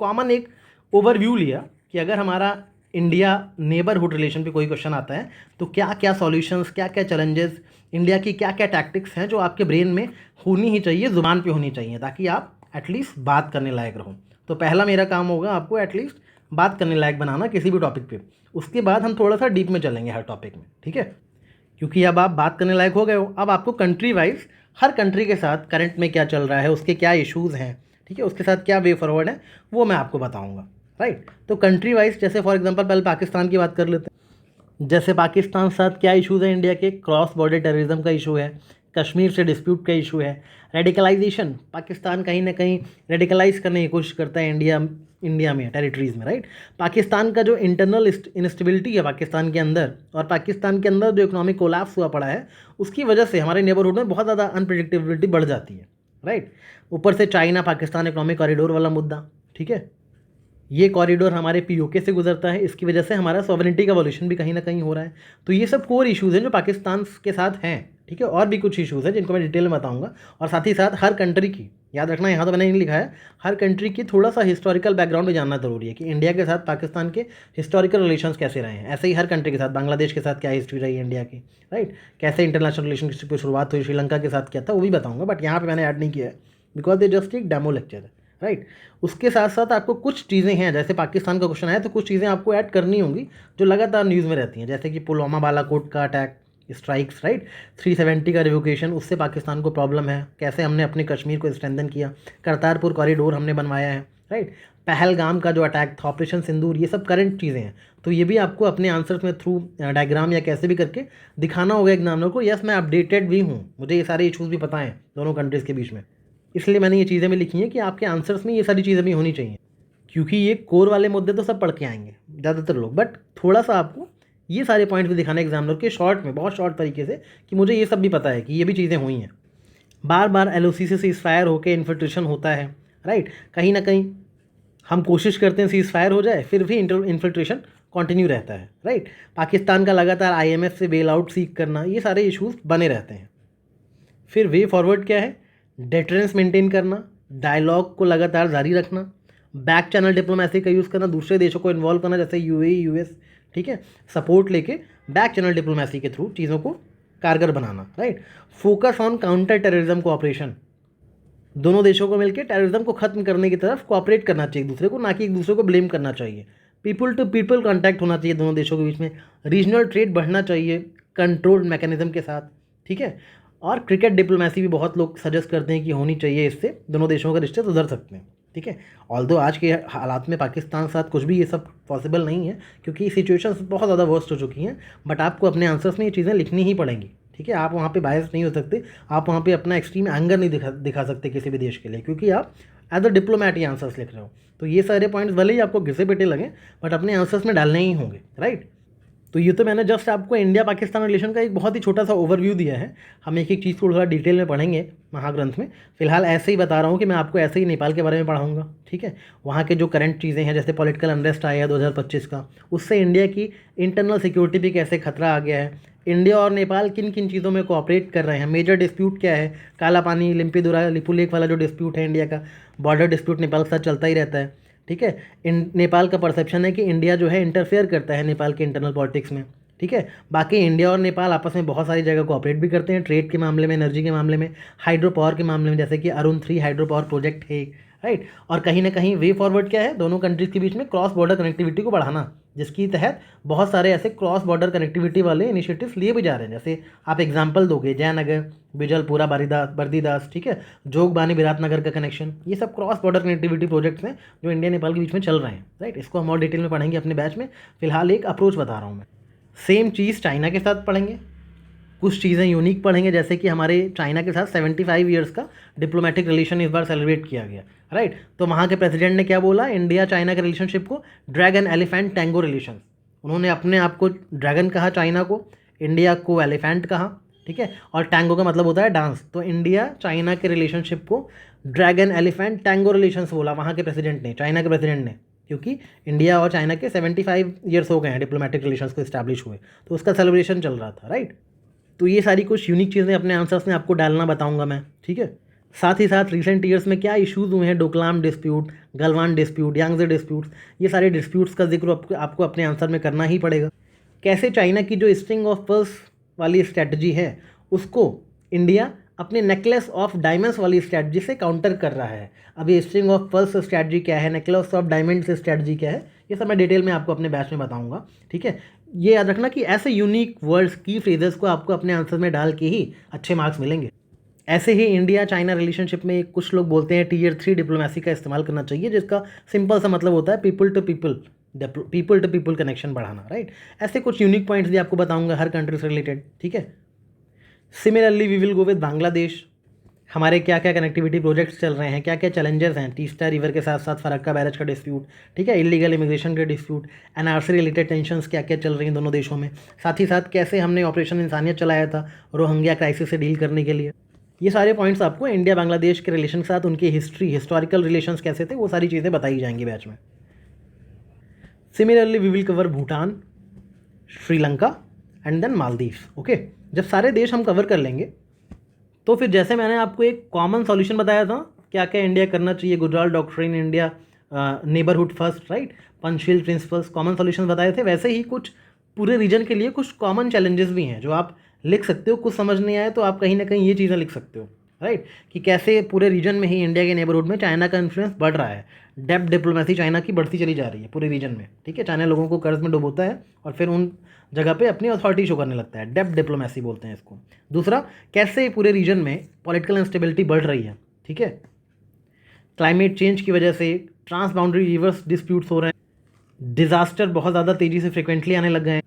कॉमन एक ओवरव्यू लिया कि अगर हमारा इंडिया नेबरहुड रिलेशन पे कोई क्वेश्चन आता है तो क्या क्या सॉल्यूशंस, क्या क्या चैलेंजेस, इंडिया की क्या क्या टैक्टिक्स हैं जो आपके ब्रेन में होनी ही चाहिए, ज़ुबान पे होनी चाहिए, ताकि आप एटलीस्ट बात करने लायक रहो। तो पहला मेरा काम होगा आपको एटलीस्ट बात करने लायक बनाना किसी भी टॉपिक पे। उसके बाद हम थोड़ा सा डीप में चलेंगे हर टॉपिक में, ठीक है। क्योंकि अब आप बात करने लायक हो गए हो, अब आपको कंट्री वाइज हर कंट्री के साथ करंट में क्या चल रहा है, उसके क्या इशूज़ हैं, ठीक है, उसके साथ क्या वे फॉरवर्ड है, वो मैं आपको बताऊँगा, राइट। तो कंट्री वाइज जैसे फॉर एग्जांपल पहले पाकिस्तान की बात कर लेते हैं। जैसे पाकिस्तान के साथ क्या इशूज़ हैं इंडिया के, क्रॉस बॉर्डर टेररिज्म का इशू है, कश्मीर से डिस्प्यूट का इशू है, रेडिकलाइजेशन, पाकिस्तान कहीं ना कहीं रेडिकलाइज करने की कोशिश करता है इंडिया में टेरिटरीज़ में, राइट। पाकिस्तान का जो इंटरनल इंस्टेबिलिटी है पाकिस्तान के अंदर, और पाकिस्तान के अंदर जो इकोनॉमिक कोलैप्स हुआ पड़ा है, उसकी वजह से हमारे नेबरहुड में बहुत ज़्यादा अनप्रेडिक्टेबिलिटी बढ़ जाती है, राइट। ऊपर से चाइना पाकिस्तान इकोनॉमिक कॉरिडोर वाला मुद्दा, ठीक है, ये कॉरिडोर हमारे POK से गुजरता है, इसकी वजह से हमारा सॉवरेनिटी का वॉल्यूशन भी कहीं ना कहीं हो रहा है। तो ये सब कोर इश्यूज़ हैं जो पाकिस्तान के साथ हैं, ठीक है। और भी कुछ इश्यूज़ हैं जिनको मैं डिटेल में बताऊंगा। और साथ ही साथ हर कंट्री की, याद रखना यहाँ तो मैंने नहीं लिखा है, हर कंट्री की थोड़ा सा हिस्टोरिकल बैकग्राउंड भी जानना जरूरी है कि इंडिया के साथ पाकिस्तान के हिस्टोरिकल रिलेशंस कैसे रहे हैं। ऐसे ही हर कंट्री के साथ, बांग्लादेश के साथ क्या हिस्ट्री रही है इंडिया की, राइट, कैसे इंटरनेशनल रिलेशनशिप की शुरुआत हुई, श्रीलंका के साथ क्या था वो भी बताऊँगा, बट यहाँ पर मैंने ऐड नहीं किया है बिकॉज दे जस्ट एक डेमो लेक्चर है, राइट। उसके साथ साथ आपको कुछ चीज़ें हैं, जैसे पाकिस्तान का क्वेश्चन है तो कुछ चीज़ें आपको ऐड करनी होंगी जो लगातार न्यूज़ में रहती हैं, जैसे कि पुलवामा बालाकोट का अटैक, स्ट्राइक्स, राइट, 370 का रिवोकेशन, उससे पाकिस्तान को प्रॉब्लम है, कैसे हमने अपने कश्मीर को स्ट्रेंथन किया, करतारपुर कॉरिडोर हमने बनवाया है, राइट, पहलगाम का जो अटैक था, ऑपरेशन सिंदूर, ये सब करंट चीज़ें हैं। तो ये भी आपको अपने आंसर्स में थ्रू डायग्राम या कैसे भी करके दिखाना होगा एग्जामिनर को, यस मैं अपडेटेड भी हूँ, मुझे ये सारे इशूज़ भी पता हैं दोनों कंट्रीज़ के बीच में, इसलिए मैंने ये चीज़ें भी लिखी हैं कि आपके आंसर्स में ये सारी चीज़ें भी होनी चाहिए। क्योंकि ये कोर वाले मुद्दे तो सब पढ़ के आएंगे ज़्यादातर लोग, बट थोड़ा सा आपको ये सारे पॉइंट भी दिखाना एग्जामिनर के शॉर्ट में, बहुत शॉर्ट तरीके से, कि मुझे ये सब भी पता है कि ये भी चीज़ें हुई हैं। बार बार LOC से सीज़ फायर होकर इन्फिल्ट्रेशन होता है, राइट, कहीं ना कहीं हम कोशिश करते हैं सीज़ फायर हो जाए, फिर भी इन्फिल्ट्रेशन कंटिन्यू रहता है, राइट। पाकिस्तान का लगातार IMF से बेल आउट सीख करना, ये सारे इश्यूज बने रहते हैं। फिर वे फॉरवर्ड क्या है? डेटरेंस मेंटेन करना, डायलॉग को लगातार जारी रखना, बैक चैनल डिप्लोमेसी का यूज़ करना, दूसरे देशों को इन्वॉल्व करना जैसे UAE US, ठीक है, सपोर्ट लेके बैक चैनल डिप्लोमेसी के थ्रू चीज़ों को कारगर बनाना, right. Focus on counter terrorism cooperation, दोनों देशों को मिलकर टेररिज्म को खत्म करने की तरफ कोऑपरेट करना चाहिए एक दूसरे को, ना कि एक दूसरे को ब्लेम करना चाहिए। पीपल टू पीपल कॉन्टैक्ट होना चाहिए दोनों देशों के बीच में, रीजनल ट्रेड बढ़ना चाहिए कंट्रोल्ड मैकेनिज्म के साथ, ठीक है। और क्रिकेट डिप्लोमेसी भी बहुत लोग सजेस्ट करते हैं कि होनी चाहिए, इससे दोनों देशों के रिश्ते सुधर सकते हैं, ठीक है। ऑल्दो आज के हालात में पाकिस्तान के साथ कुछ भी ये सब पॉसिबल नहीं है, क्योंकि सिचुएशंस बहुत ज़्यादा वर्स्ट हो चुकी हैं, बट आपको अपने आंसर्स में ये चीज़ें लिखनी ही पड़ेंगी, ठीक है। आप वहाँ पे बायस नहीं हो सकते, आप वहाँ पे अपना एक्सट्रीम एंगर नहीं दिखा सकते किसी भी देश के लिए, क्योंकि आप एज अ डिप्लोमैट ये आंसर्स लिख रहे हो। तो ये सारे पॉइंट्स भले ही आपको घिसे पिटे लगें, बट अपने आंसर्स में डालने ही होंगे, राइट। तो ये तो मैंने जस्ट आपको इंडिया पाकिस्तान रिलेशन का एक बहुत ही छोटा सा ओवरव्यू दिया है। हम एक एक चीज़ को थोड़ा डिटेल में पढ़ेंगे महाग्रंथ में। फिलहाल ऐसे ही बता रहा हूँ कि मैं आपको ऐसे ही नेपाल के बारे में पढ़ाऊँगा, ठीक है। वहाँ के जो करंट चीज़ें हैं, जैसे पॉलिटिकल अनरेस्ट आया है 2025 का, उससे इंडिया की इंटरनल सिक्योरिटी पे कैसे खतरा आ गया है, इंडिया और नेपाल किन किन चीज़ों में कोऑपरेट कर रहे हैं, मेजर डिस्प्यूट क्या है, काला पानी लिम्पीदुरा लिपुलेख वाला जो डिस्प्यूट है इंडिया का, बॉर्डर डिस्प्यूट नेपाल के साथ चलता ही रहता है, ठीक है। नेपाल का परसेप्शन है कि इंडिया जो है इंटरफेयर करता है नेपाल के इंटरनल पॉलिटिक्स में, ठीक है। बाकी इंडिया और नेपाल आपस में बहुत सारी जगह कोऑपरेट भी करते हैं, ट्रेड के मामले में, एनर्जी के मामले में, हाइड्रो पावर के मामले में, जैसे कि अरुण 3 हाइड्रो पावर प्रोजेक्ट है, राइट। और कहीं ना कहीं वे फॉरवर्ड क्या है? दोनों कंट्रीज़ के बीच में क्रॉस बॉर्डर कनेक्टिविटी को बढ़ाना, जिसकी तहत बहुत सारे ऐसे क्रॉस बॉर्डर कनेक्टिविटी वाले इनिशिएटिव्स लिए भी जा रहे हैं। जैसे आप एग्जांपल दोगे, जयनगर बिजलपुरा बर्दीदास, ठीक है, जोगबानी विराटनगर का कनेक्शन, ये सब क्रॉस बॉर्डर कनेक्टिविटी प्रोजेक्ट्स हैं जो इंडिया नेपाल के बीच में चल रहे हैं, राइट। इसको हम और डिटेल में पढ़ेंगे अपने बैच में, फिलहाल एक अप्रोच बता रहा हूँ मैं। सेम चीज़ चाइना के साथ पढ़ेंगे, कुछ चीज़ें यूनिक पढ़ेंगे, जैसे कि हमारे चाइना के साथ 75 ईयर्स का डिप्लोमेटिक रिलेशन इस बार सेलिब्रेट किया गया, राइट। तो वहाँ के प्रेसिडेंट ने क्या बोला? इंडिया चाइना के रिलेशनशिप को ड्रैगन एलिफेंट टैंगो रिलेशन, उन्होंने अपने आप को ड्रैगन कहा चाइना को, इंडिया को एलिफेंट कहा, ठीक है। और टैंगो का मतलब होता है डांस, तो इंडिया चाइना के रिलेशनशिप को ड्रैगन एलिफेंट टैंगो रिलेशंस बोला वहाँ के प्रेसिडेंट ने, चाइना के प्रेसिडेंट ने, क्योंकि इंडिया और चाइना के 75 ईयर्स हो गए हैं डिप्लोमेटिक रिलेशंस को इस्टेब्लिश हुए, तो उसका सेलिब्रेशन चल रहा था, राइट। तो ये सारी कुछ यूनिक चीज़ें अपने आंसर्स में आपको डालना बताऊंगा मैं, ठीक है। साथ ही साथ रिसेंट ईयर्स में क्या इश्यूज़ हुए हैं, Doklam dispute, Galwan dispute, Yangtze disputes, ये सारे डिस्प्यूट्स का जिक्र आपको अपने आंसर में करना ही पड़ेगा। कैसे चाइना की जो स्ट्रिंग ऑफ पर्ल्स वाली स्ट्रैटेजी है, उसको इंडिया अपने नेकलेस ऑफ डायमंड्स वाली स्ट्रैटेजी से काउंटर कर रहा है। अभी स्ट्रिंग ऑफ पर्ल्स स्ट्रैटेजी क्या है, नेकलेस ऑफ डायमंड्स स्ट्रैटेजी क्या है, ये सब मैं डिटेल में आपको अपने बैच में बताऊंगा, ठीक है। ये याद रखना कि ऐसे यूनिक वर्ड्स की फ्रेजेस को आपको अपने आंसर में डाल के ही अच्छे मार्क्स मिलेंगे। ऐसे ही इंडिया चाइना रिलेशनशिप में कुछ लोग बोलते हैं Tier 3 डिप्लोमेसी का इस्तेमाल करना चाहिए, जिसका सिंपल सा मतलब होता है पीपल टू पीपल कनेक्शन बढ़ाना, राइट। ऐसे कुछ यूनिक पॉइंट्स भी आपको बताऊंगा हर कंट्री से रिलेटेड, ठीक है। Similarly we will go with Bangladesh, हमारे क्या क्या कनेक्टिविटी प्रोजेक्ट्स चल रहे हैं, क्या क्या चैलेंजेस हैं, तीस्ता रिवर के साथ साथ फरक्का बैरेज का डिस्प्यूट, ठीक है, इलीगल इमिग्रेशन के डिस्प्यूट, NRC रिलेटेड टेंशंस क्या क्या चल रही हैं दोनों देशों में, साथ ही साथ कैसे हमने ऑपरेशन इंसानियत चलाया था रोहिंग्या क्राइसिस से डील करने के लिए। ये सारे पॉइंट्स आपको इंडिया बांग्लादेश के रिलेशन के साथ उनकी हिस्टोरिकल रिलेशंस कैसे थे, वो सारी चीज़ें बताई जाएंगी बैच में। Similarly we will cover Bhutan, Sri Lanka and then Maldives, okay. जब सारे देश हम कवर कर लेंगे तो फिर जैसे मैंने आपको एक कॉमन सॉल्यूशन बताया था क्या क्या इंडिया करना चाहिए, Gujral doctrine, India neighbourhood first, right, Panchsheel principles, common solution बताए थे, वैसे ही कुछ पूरे रीजन के लिए कुछ कॉमन चैलेंजेस भी हैं जो आप लिख सकते हो। कुछ समझ नहीं आए तो आप कहीं ना कहीं ये चीज़ें लिख सकते हो, राइट, कि कैसे पूरे रीजन में ही इंडिया के नेबरहुड में चाइना का इन्फ्लुएंस बढ़ रहा है, डेप्थ डिप्लोमेसी चाइना की बढ़ती चली जा रही है पूरे रीजन में, ठीक है। चाइना लोगों को कर्ज में डुबोता है और फिर उन जगह पे अपनी अथॉरिटी शो करने लगता है, डेप्थ डिप्लोमेसी बोलते हैं इसको। दूसरा, कैसे पूरे रीजन में पॉलिटिकल इंस्टेबिलिटी बढ़ रही है, ठीक है, क्लाइमेट चेंज की वजह से ट्रांस बाउंड्री रिवर्स डिस्प्यूट्स हो रहे हैं, डिजास्टर बहुत ज़्यादा तेज़ी से फ्रिक्वेंटली आने लग गए हैं,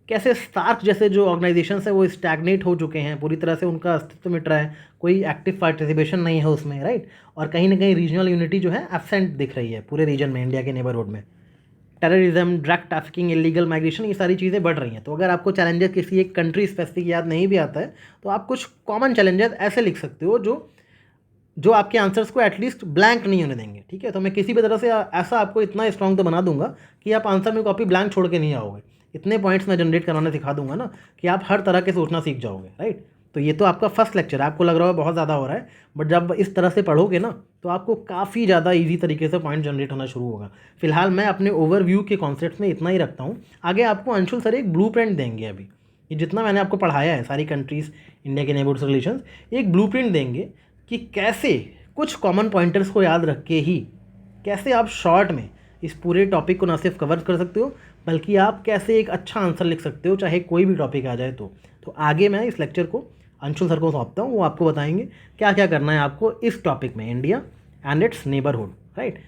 कैसे सार्क जैसे जो ऑर्गेनाइजेशन है वो स्टैग्नेट हो चुके हैं, पूरी तरह से उनका अस्तित्व मिट रहा है, कोई एक्टिव पार्टिसिपेशन नहीं है उसमें, राइट। और कहीं ना कहीं रीजनल यूनिटी जो है एब्सेंट दिख रही है पूरे रीजन में, इंडिया के नेबरहुड में। Terrorism, drug trafficking, illegal migration, ये सारी चीज़ें बढ़ रही हैं। तो अगर आपको चैलेंजेस किसी एक कंट्री स्पेसिफिक याद नहीं भी आता है तो आप कुछ कॉमन चैलेंजेस ऐसे लिख सकते हो जो जो आपके आंसर्स को एटलीस्ट ब्लैंक नहीं होने देंगे, ठीक है। तो मैं किसी भी तरह से ऐसा आपको इतना स्ट्रॉन्ग तो बना दूंगा कि आप आंसर में कॉपी ब्लैंक छोड़ के नहीं आओगे। इतने पॉइंट्स मैं जनरेट कराना सिखा दूंगा ना कि आप हर तरह के सोचना सीख जाओगे, राइट। तो ये तो आपका फर्स्ट लेक्चर है, आपको लग रहा है बहुत ज़्यादा हो रहा है, बट जब इस तरह से पढ़ोगे ना तो आपको काफ़ी ज़्यादा ईजी तरीके से पॉइंट जनरेट होना शुरू होगा। फिलहाल मैं अपने ओवरव्यू के कॉन्सेप्ट में इतना ही रखता हूँ। आगे आपको अंशुल सर एक ब्लूप्रिंट देंगे। अभी ये जितना मैंने आपको पढ़ाया है सारी कंट्रीज़, इंडिया के नेबरहुड रिलेशंस, एक ब्लूप्रिंट देंगे कि कैसे कुछ कॉमन पॉइंटर्स को याद रख के ही कैसे आप शॉर्ट में इस पूरे टॉपिक को ना सिर्फ कवर कर सकते हो, बल्कि आप कैसे एक अच्छा आंसर लिख सकते हो चाहे कोई भी टॉपिक आ जाए। तो आगे मैं इस लेक्चर को अंशुल सर को सौंपता हूँ, वो आपको बताएंगे क्या क्या करना है आपको इस टॉपिक में, India and it's neighbourhood, right.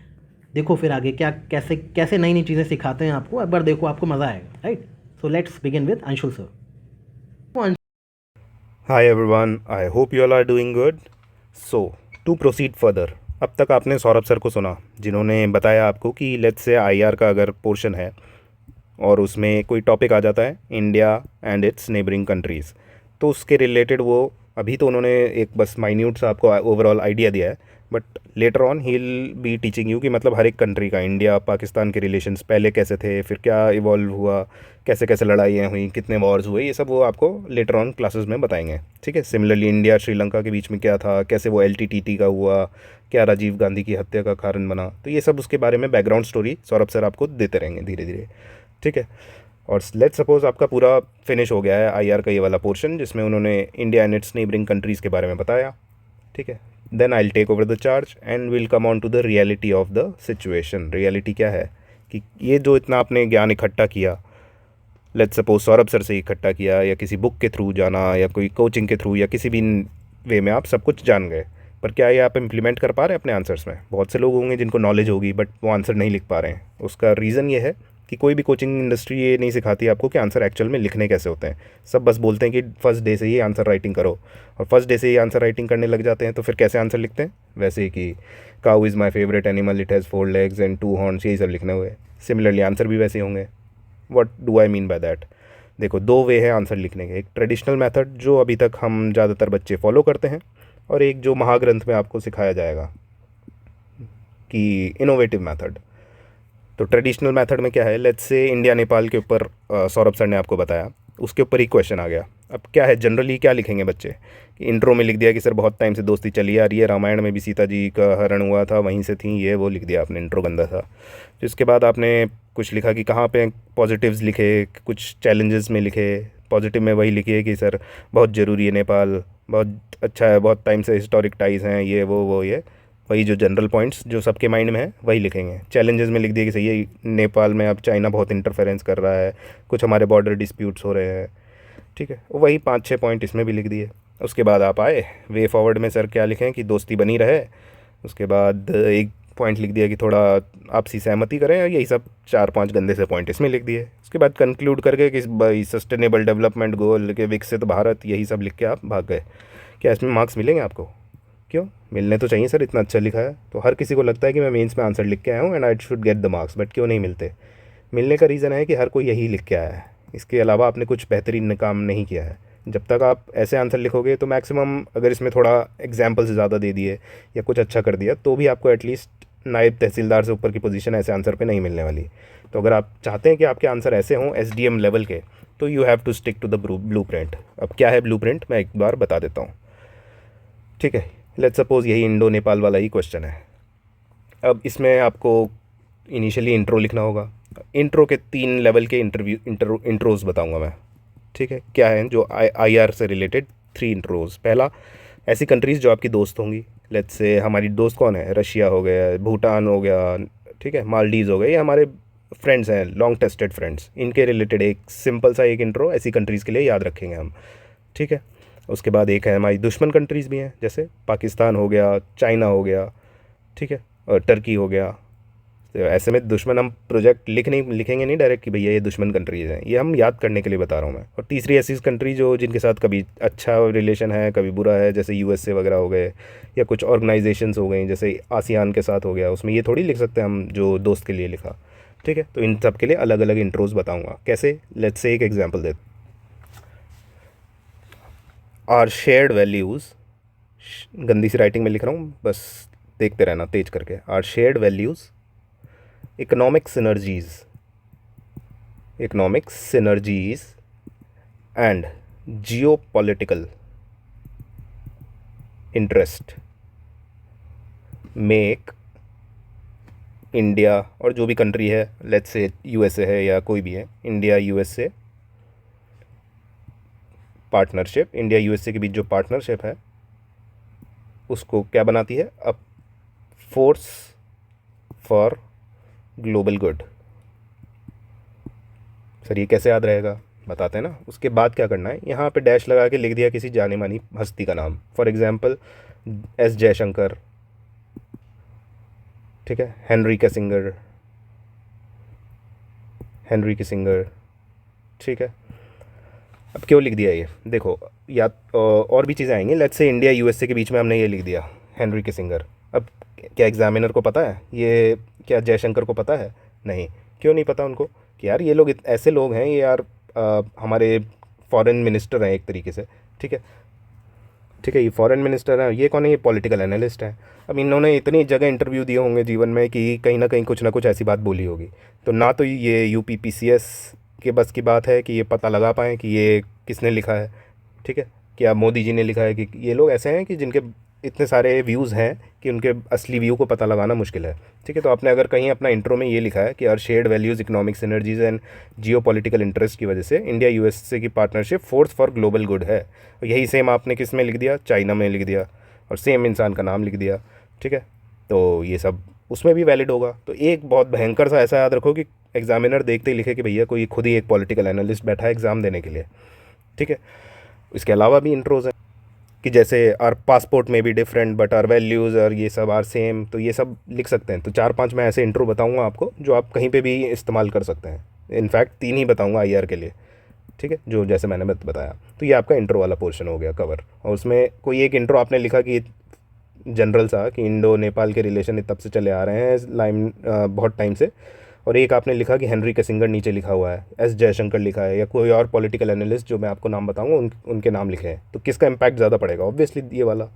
देखो फिर आगे क्या कैसे कैसे नई नई चीज़ें सिखाते हैं आपको, एक बार देखो आपको मज़ा आएगा, right. So let's begin with Anshul sir. Hi everyone, I hope you all are doing good. So, to proceed further, अब तक आपने सौरभ सर को सुना जिन्होंने बताया आपको कि लेट्स से आईआर का अगर पोर्शन है और उसमें कोई टॉपिक आ जाता है India and its neighbouring countries, तो उसके रिलेटेड वो अभी तो उन्होंने एक बस माइन्यूट सा आपको ओवरऑल आइडिया दिया है, but later on he will be teaching you कि मतलब हर एक कंट्री का, इंडिया पाकिस्तान के रिलेशंस पहले कैसे थे, फिर क्या इवॉल्व हुआ, कैसे कैसे लड़ाइयाँ हुई, कितने वॉर्स हुए, ये सब वो आपको लेटर ऑन क्लासेस में बताएंगे, ठीक है। सिमिलरली इंडिया श्रीलंका के बीच में क्या था, कैसे वो एलटीटीटी का हुआ, क्या राजीव गांधी की हत्या का कारण बना, तो ये सब उसके बारे में बैकग्राउंड स्टोरी सौरभ सर आपको देते रहेंगे धीरे धीरे, ठीक है। और लेट्स सपोज आपका पूरा फिनिश हो गया है आईआर का ये वाला पोर्शन जिसमें उन्होंने India and its neighbouring countries के बारे में बताया, ठीक है। Then I will take over the charge and will come on to the reality of the situation. Reality क्या है कि ये जो इतना आपने ज्ञान इकट्ठा किया, लेट्स सपोज सौरभ सर से इकट्ठा किया या किसी बुक के थ्रू जाना या कोई कोचिंग के थ्रू या किसी भी वे में आप सब कुछ जान गए, पर क्या ये आप इम्प्लीमेंट कर पा रहे हैं अपने आंसर्स में? बहुत से लोग होंगे जिनको नॉलेज होगी बट वो आंसर नहीं लिख पा रहे हैं। उसका रीज़न ये है कि कोई भी कोचिंग इंडस्ट्री ये नहीं सिखाती आपको कि आंसर एक्चुअल में लिखने कैसे होते हैं। सब बस बोलते हैं कि फर्स्ट डे से ही आंसर राइटिंग करो, और फर्स्ट डे से ही आंसर राइटिंग करने लग जाते हैं, तो फिर कैसे आंसर लिखते हैं? वैसे ही कि cow is my favourite animal, it has 4 legs and 2 horns, यही सब लिखने हुए। सिमिलरली आंसर भी वैसे होंगे। What do I mean by that? देखो, दो वे है आंसर लिखने के, एक ट्रेडिशनल मेथड जो अभी तक हम ज़्यादातर बच्चे फॉलो करते हैं, और एक जो महाग्रंथ में आपको सिखाया जाएगा कि इनोवेटिव मेथड। तो ट्रेडिशनल मेथड में क्या है, लेट्स से इंडिया नेपाल के ऊपर सौरभ सर ने आपको बताया, उसके ऊपर ही क्वेश्चन आ गया। अब क्या है, जनरली क्या लिखेंगे बच्चे कि इंट्रो में लिख दिया कि सर बहुत टाइम से दोस्ती चली आ रही है, रामायण में भी सीता जी का हरण हुआ था, वहीं से थी, ये वो लिख दिया आपने, इंट्रो गंदा था। तो इसके बाद आपने कुछ लिखा कि कहाँ पे पॉजिटिव्स लिखे, कुछ चैलेंजेस में लिखे। पॉजिटिव में वही लिखिए कि सर बहुत ज़रूरी है नेपाल, बहुत अच्छा है, बहुत टाइम से हिस्टोरिक टाइज हैं, ये वो ये वही जो जनरल पॉइंट्स जो सबके माइंड में है वही लिखेंगे। चैलेंजेस में लिख दिए कि सही है नेपाल में अब चाइना बहुत इंटरफेरेंस कर रहा है, कुछ हमारे बॉर्डर डिस्प्यूट्स हो रहे हैं, ठीक है। वही 5-6 पॉइंट इसमें भी लिख दिए। उसके बाद आप आए वे फॉरवर्ड में, सर क्या लिखें कि दोस्ती बनी रहे। उसके बाद एक पॉइंट लिख दिया कि थोड़ा आपसी सहमति करें, यही सब 4-5 गंदे से पॉइंट इसमें लिख दिए। उसके बाद कंक्लूड करके कि भाई सस्टेनेबल डेवलपमेंट गोल के विकसित भारत, यही सब लिख के आप भाग गए। क्या इसमें मार्क्स मिलेंगे आपको? क्यों मिलने तो चाहिए सर, इतना अच्छा लिखा है। तो हर किसी को लगता है कि मैं मेंस में आंसर लिख के आया हूँ and I should get the marks, but क्यों नहीं मिलते? मिलने का रीज़न है कि हर कोई यही लिख के आया है, इसके अलावा आपने कुछ बेहतरीन काम नहीं किया है। जब तक आप ऐसे आंसर लिखोगे तो मैक्सिमम, अगर इसमें थोड़ा एग्जाम्पल से ज़्यादा दे दिए या कुछ अच्छा कर दिया, तो भी आपको एटलीस्ट नायब तहसीलदार से ऊपर की पोजीशन ऐसे आंसर पे नहीं मिलने वाली। तो अगर आप चाहते हैं कि आपके आंसर ऐसे हों एसडीएम लेवल के, तो you have to stick to the blueprint. अब क्या है ब्लूप्रिंट, मैं एक बार बता देता हूँ, ठीक है। लेट्स सपोज यही इंडो नेपाल वाला ही क्वेश्चन है। अब इसमें आपको इनिशियली इंट्रो लिखना होगा। इंट्रो के 3 लेवल के इंट्रोज़ बताऊंगा मैं, ठीक है। क्या है जो आईआर से रिलेटेड 3 इंट्रोज़। पहला, ऐसी कंट्रीज़ जो आपकी दोस्त होंगी। लेट्स से हमारी दोस्त कौन है, रशिया हो गया, भूटान हो गया, ठीक है, मालदीव्स हो गए, ये हमारे फ्रेंड्स हैं, लॉन्ग टेस्टेड फ्रेंड्स। इनके रिलेटेड एक सिंपल सा एक इंट्रो ऐसी कंट्रीज़ के लिए याद रखेंगे हम, ठीक है। उसके बाद एक है हमारी दुश्मन कंट्रीज़ भी हैं, जैसे पाकिस्तान हो गया, चाइना हो गया, ठीक है, और टर्की हो गया। तो ऐसे में दुश्मन हम प्रोजेक्ट लिखेंगे नहीं डायरेक्ट कि भैया ये दुश्मन कंट्रीज़ हैं, ये हम याद करने के लिए बता रहा हूँ मैं। और तीसरी ऐसी कंट्री जो जिनके साथ कभी अच्छा रिलेशन है कभी बुरा है, जैसे यूएसए वगैरह हो गए, या कुछ ऑर्गेनाइजेशंस हो गई जैसे आसियान के साथ हो गया, उसमें ये थोड़ी लिख सकते हैं हम जो दोस्त के लिए लिखा, ठीक है। तो इन सब के लिए अलग अलग इंट्रोज बताऊँगा कैसे। लेट्स से एक एग्जाम्पल दे, आर शेयर्ड वैल्यूज़ गंदी सी राइटिंग में लिख रहा हूँ, बस देखते रहना तेज करके। Are shared values, economic synergies and geopolitical interest make India, और जो भी कंट्री है, लेट्स से यूएसए है या कोई भी है, India USA partnership, India USA के बीच जो पार्टनरशिप है उसको क्या बनाती है? A force for global good. Sir ये कैसे याद रहेगा, बताते हैं ना। उसके बाद क्या करना है, यहाँ पे डैश लगा के लिख दिया किसी जानी मानी हस्ती का नाम, फॉर एग्जांपल एस जयशंकर, ठीक है, हेनरी किसिंगर, ठीक है। अब क्यों लिख दिया ये देखो, या और भी चीज़ें आएंगी। लेट्स से इंडिया यूएसए के बीच में हमने ये लिख दिया हेनरी किसिंगर। अब क्या एग्जामिनर को पता है ये, क्या जयशंकर को पता है? नहीं। क्यों नहीं पता उनको? कि यार ये लोग ऐसे लोग हैं, ये यार हमारे फॉरेन मिनिस्टर हैं एक तरीके से, ठीक है, ठीक है, ये फॉरेन मिनिस्टर हैं। ये कौन है? ये पॉलिटिकल एनालिस्ट हैं। अब इन्होंने इतनी जगह इंटरव्यू दिए होंगे जीवन में कि कहीं ना कुछ ऐसी बात बोली होगी। तो ना तो ये यूपीपीसीएस के बस की बात है कि ये पता लगा पाएँ कि ये किसने लिखा है, ठीक है, क्या मोदी जी ने लिखा है। कि ये लोग ऐसे हैं कि जिनके इतने सारे व्यूज़ हैं कि उनके असली व्यू को पता लगाना मुश्किल है, ठीक है। तो आपने अगर कहीं अपना इंट्रो में ये लिखा है कि are shared values, economic synergies and geopolitical interest की वजह से इंडिया यूएसए की partnership force for global good है, और यही सेम आपने किस में लिख दिया? चाइना में लिख दिया, और सेम इंसान का नाम लिख दिया, ठीक है। तो ये सब उसमें भी वैलिड होगा। तो एक बहुत भयंकर सा ऐसा याद रखो कि एग्जामिनर देखते ही लिखे कि भैया कोई खुद ही एक पॉलिटिकल एनालिस्ट बैठा है एग्ज़ाम देने के लिए, ठीक है। इसके अलावा भी इंट्रोज हैं कि जैसे आर पासपोर्ट में भी डिफरेंट बट आर वैल्यूज़ और ये सब आर सेम, तो ये सब लिख सकते हैं। तो 4-5 मैं ऐसे इंट्रो बताऊंगा आपको जो आप कहीं पे भी इस्तेमाल कर सकते हैं। इनफैक्ट 3 ही बताऊंगा आईआर के लिए, ठीक है, जो जैसे मैंने बताया। तो ये आपका इंट्रो वाला पोर्शन हो गया कवर। और उसमें कोई एक इंट्रो आपने लिखा कि जनरल सा कि इंडो नेपाल के रिलेशन तब से चले आ रहे हैं बहुत टाइम से, और एक आपने लिखा कि हेनरी किसिंगर नीचे लिखा हुआ है, एस जयशंकर लिखा है, या कोई और पॉलिटिकल एनालिस्ट जो मैं आपको नाम बताऊंगा उनके नाम लिखे हैं। तो किसका इम्पैक्ट ज़्यादा पड़ेगा? ऑब्वियसली ये वाला,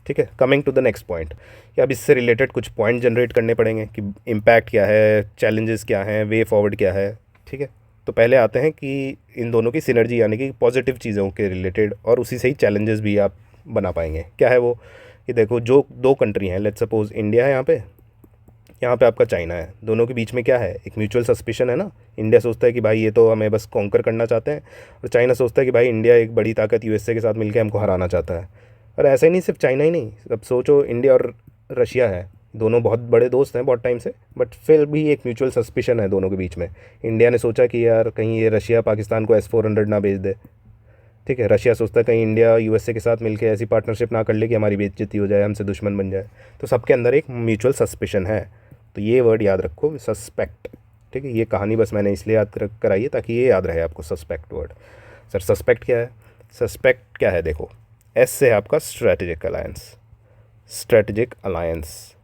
ठीक है। Coming to the next point, कि अब इससे रिलेटेड कुछ पॉइंट जनरेट करने पड़ेंगे कि इम्पैक्ट क्या है, चैलेंजेस क्या हैं, वे फॉरवर्ड क्या है, ठीक है। तो पहले आते हैं कि इन दोनों की सिनर्जी, यानी कि पॉजिटिव चीज़ों के रिलेटेड, और उसी से ही चैलेंजेस भी आप बना पाएंगे। क्या है वो? कि देखो, जो दो कंट्री हैं, लेट्स सपोज इंडिया है यहाँ पे आपका चाइना है, दोनों के बीच में क्या है? एक म्यूचुअल सस्पिशन है ना। इंडिया सोचता है कि भाई ये तो हमें बस कॉन्कर करना चाहते हैं, और चाइना सोचता है कि भाई इंडिया एक बड़ी ताकत यूएसए के साथ मिलकर हमको हराना चाहता है। और ऐसा ही नहीं, सिर्फ चाइना ही नहीं, अब सोचो इंडिया और रशिया है, दोनों बहुत बड़े दोस्त हैं बहुत टाइम से, बट फिर भी एक म्यूचुअल सस्पिशन है दोनों के बीच में। इंडिया ने सोचा कि यार कहीं ये रशिया पाकिस्तान को S-400 ना भेज दे, ठीक है। रशिया सोचता है कहीं इंडिया यूएसए के साथ मिलकर ऐसी पार्टनरशिप ना कर ले कि हमारी बेइज्जती हो जाए, हमसे दुश्मन बन जाए। तो सबके अंदर एक म्यूचुअल सस्पिशन है। तो ये वर्ड याद रखो, सस्पेक्ट, ठीक है। ये कहानी बस मैंने इसलिए याद कराई है ताकि ये याद रहे आपको, सस्पेक्ट वर्ड। सर सस्पेक्ट क्या है? सस्पेक्ट क्या है? देखो, एस से है आपका स्ट्रैटेजिक अलायंस,